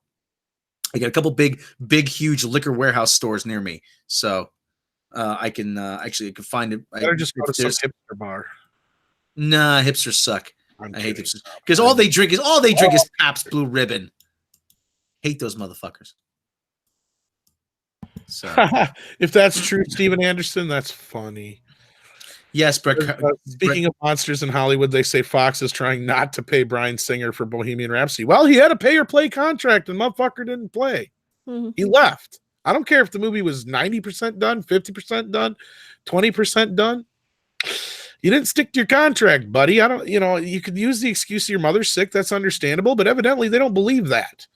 I got a couple big, huge liquor warehouse stores near me, so I can find it. Better just go to some hipster bar. Nah, hipsters suck. I'm I hate kidding. them because all they drink is Pabst Blue Ribbon. Hate those motherfuckers. So If that's true, Steven Anderson, that's funny. yes, Brett. Speaking of monsters in Hollywood, they say Fox is trying not to pay Bryan Singer for Bohemian Rhapsody. Well, he had a pay-or-play contract, and motherfucker didn't play. Mhm. He left. I don't care if the movie was 90% done, 50% done, 20% done. You didn't stick to your contract, buddy. I don't, you could use the excuse your mother's sick. That's understandable, but evidently they don't believe that.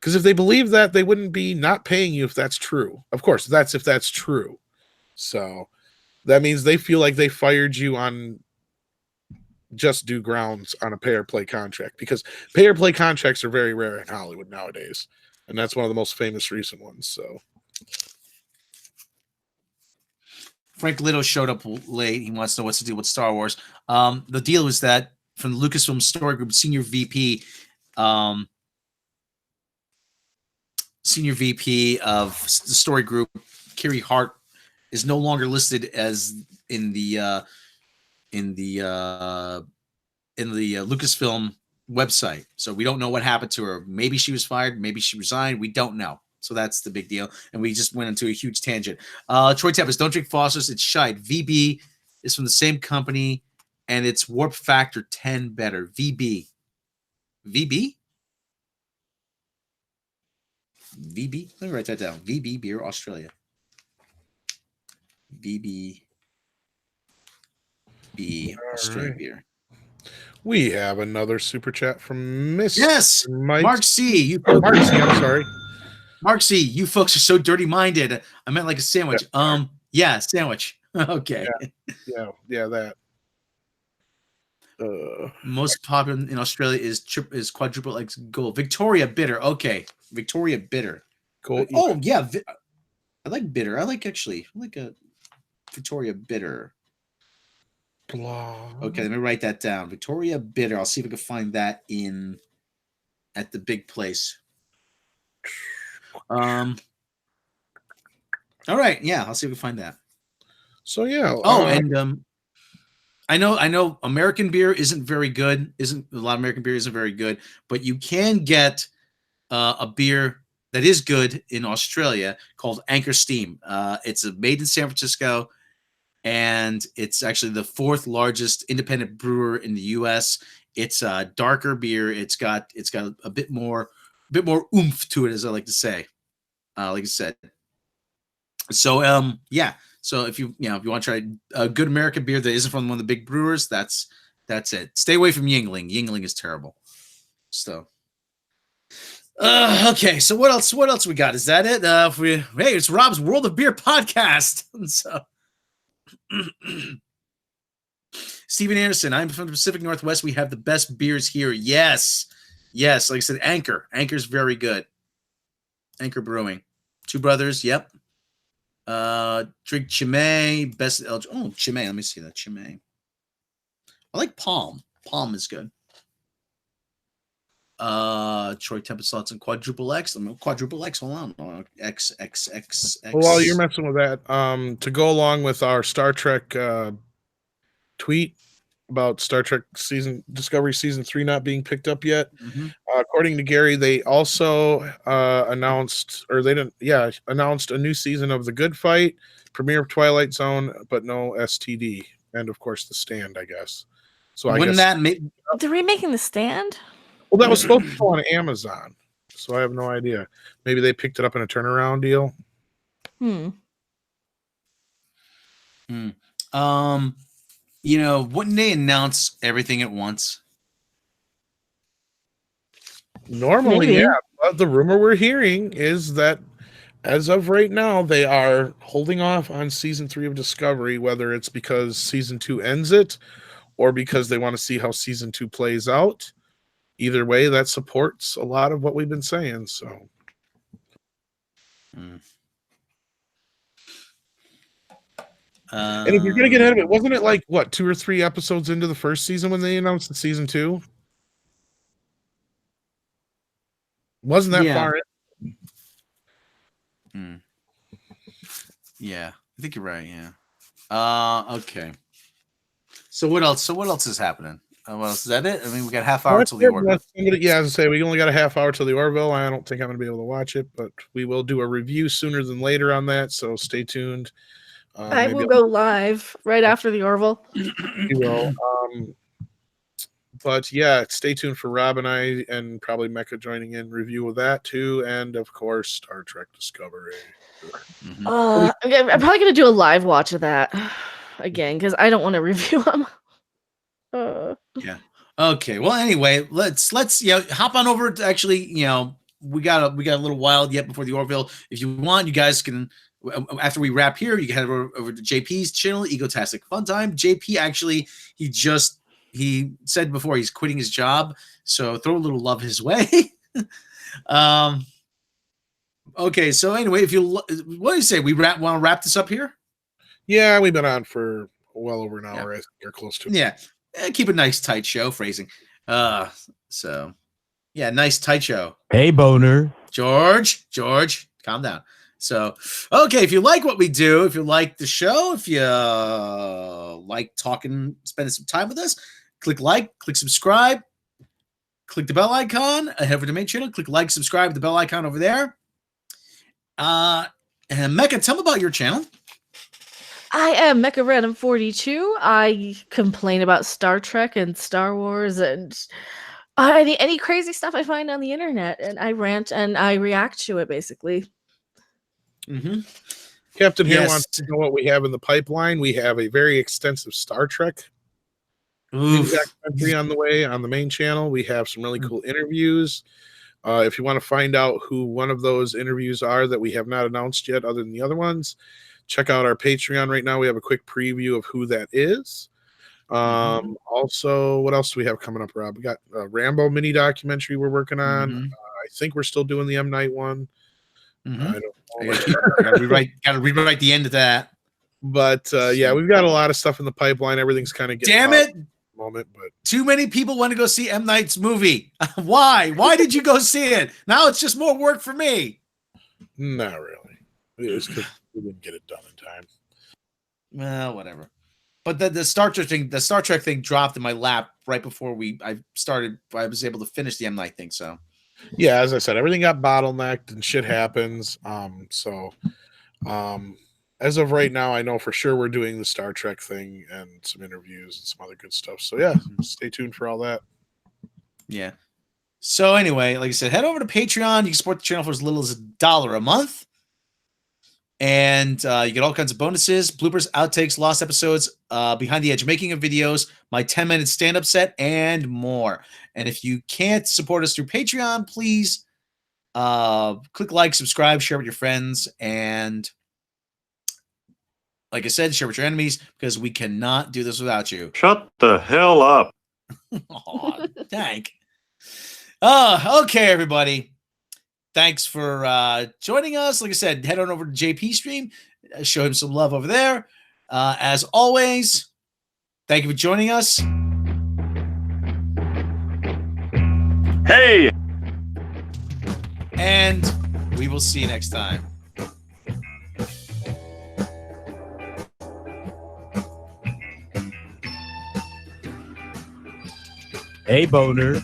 Because if they believe that, they wouldn't be not paying you if that's true. Of course, that's if that's true. So that means they feel like they fired you on just due grounds on a pay-or-play contract, because pay-or-play contracts are very rare in Hollywood nowadays. And that's one of the most famous recent ones. So Frank Little showed up late. He wants to know what's the deal with Star Wars. The deal was that from the Lucasfilm Story Group, senior VP of the story group, Kiri Hart, is no longer listed as in the Lucasfilm website. So we don't know what happened to her. Maybe she was fired. Maybe she resigned. We don't know. So that's the big deal. And we just went into a huge tangent. Troy Tempest, don't drink Foster's. It's shite. VB is from the same company, and it's Warp Factor 10 better. VB. VB? VB? Let me write that down. VB Beer Australia. VB Australia right. beer. We have another super chat from Miss Mark C. Mark C. I'm sorry. Mark C. You folks are so dirty-minded. I meant like a sandwich. Yeah, sandwich. Okay. Yeah, that. Most popular in Australia is quadruple X gold. Victoria Bitter. Okay, Victoria Bitter. Gold. Oh yeah, I like bitter. I like a Victoria Bitter. Blah. Okay, let me write that down. Victoria Bitter. I'll see if I can find that at the big place. All right, yeah, I'll see if we can find that. So yeah. And I know American beer isn't very good. A lot of American beer isn't very good, but you can get a beer that is good in Australia called Anchor Steam. It's made in San Francisco, and it's actually the 4th largest independent brewer in the U.S. It's a darker beer. It's got a bit more oomph to it, as I like to say. Like I said. So yeah. So if you want to try a good American beer that isn't from one of the big brewers, that's it. Stay away from Yingling. Yingling is terrible. So okay. So what else we got? Is that it? Hey, it's Rob's World of Beer podcast. So Steven Anderson, I'm from the Pacific Northwest. We have the best beers here. Yes. Like I said, Anchor's very good. Anchor Brewing. Two Brothers. Yep. Drink Chimay. Best. Chimay. Let me see that. Chimay. I like Palm. Palm is good. Troy Tempest thoughts on Quadruple X. Quadruple X. Hold on. X. Well, you're messing with that. To go along with our Star Trek tweet about Star Trek Discovery season 3 not being picked up yet. Mm-hmm. According to Gary, they also announced a new season of The Good Fight, premiere of Twilight Zone, but no STD, and of course The Stand, I guess. So they're remaking The Stand? Well, that was supposed to go on Amazon, so I have no idea. Maybe they picked it up in a turnaround deal. Wouldn't they announce everything at once? Normally, Maybe. yeah. But the rumor we're hearing is that as of right now, they are holding off on season 3 of Discovery, whether it's because season 2 ends it or because they want to see how season 2 plays out. Either way, that supports a lot of what we've been saying. So, and if you're gonna get ahead of it, wasn't it like 2 or 3 episodes into the first season when they announced the season 2? Wasn't that far in? Yeah, I think you're right. Yeah. Okay. So what else? Is happening? Well, is that it? I mean, we got a half hour till the Orville. Yeah, as I say, we only got a half hour till the Orville. I don't think I'm going to be able to watch it, but we will do a review sooner than later on that, so stay tuned. I will go live right after the Orville. We will. But yeah, stay tuned for Rob and I, and probably Mecca joining in review of that too, and of course Star Trek Discovery. I'm probably gonna do a live watch of that again because I don't want to review them. Yeah. Okay. Well, anyway, let's hop on over to actually, we got a little while yet before the Orville. If you want, you guys can, after we wrap here, you can head over to JP's channel, Egotastic Fun Time. JP actually, he said before he's quitting his job, so throw a little love his way. Okay, so anyway, what do you say? We want to wrap this up here? Yeah, we've been on for well over an hour. I think you're close to it. Yeah, keep a nice tight show. Phrasing. So yeah, nice tight show. Hey, boner. George, calm down. So, okay, if you like what we do, if you like the show, if you like talking, spending some time with us, click like, click subscribe, click the bell icon, head over to the main channel, click like, subscribe, the bell icon over there. And Mecca, tell me about your channel. I am Mecha Random 42. I complain about Star Trek and Star Wars and any crazy stuff I find on the internet, and I rant and I react to it basically. Captain here wants to know what we have in the pipeline. We have a very extensive Star Trek documentary on the way on the main channel. We have some really cool interviews. If you want to find out who one of those interviews are that we have not announced yet other than the other ones, check out our Patreon right now. We have a quick preview of who that is. Also, what else do we have coming up, Rob? We got a Rambo mini documentary we're working on. I think we're still doing the M. Night one. I don't know. Gotta rewrite the end of that. But yeah, we've got a lot of stuff in the pipeline. Everything's kind of getting damn it. Moment, but too many people want to go see M. Night's movie. Why did you go see it? Now it's just more work for me. Not really. It was because we didn't get it done in time. Well, whatever. But the Star Trek thing dropped in my lap right before I was able to finish the M. Night thing. So yeah, as I said, everything got bottlenecked and shit happens. As of right now, I know for sure we're doing the Star Trek thing and some interviews and some other good stuff. So yeah, stay tuned for all that. Yeah. So anyway, like I said, head over to Patreon. You can support the channel for as little as $1 a month. And you get all kinds of bonuses, bloopers, outtakes, lost episodes, behind the edge making of videos, my 10-minute stand-up set, and more. And if you can't support us through Patreon, please click like, subscribe, share with your friends, and like I said, share with your enemies, because we cannot do this without you. Shut the hell up. Aw, thank. Okay, everybody. Thanks for joining us. Like I said, head on over to JP Stream. Show him some love over there. As always, thank you for joining us. Hey! And we will see you next time. Hey, boner.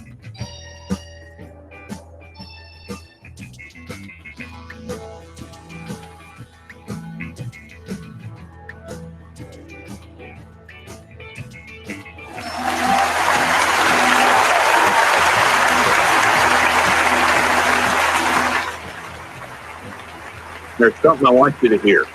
There's something I want you to hear.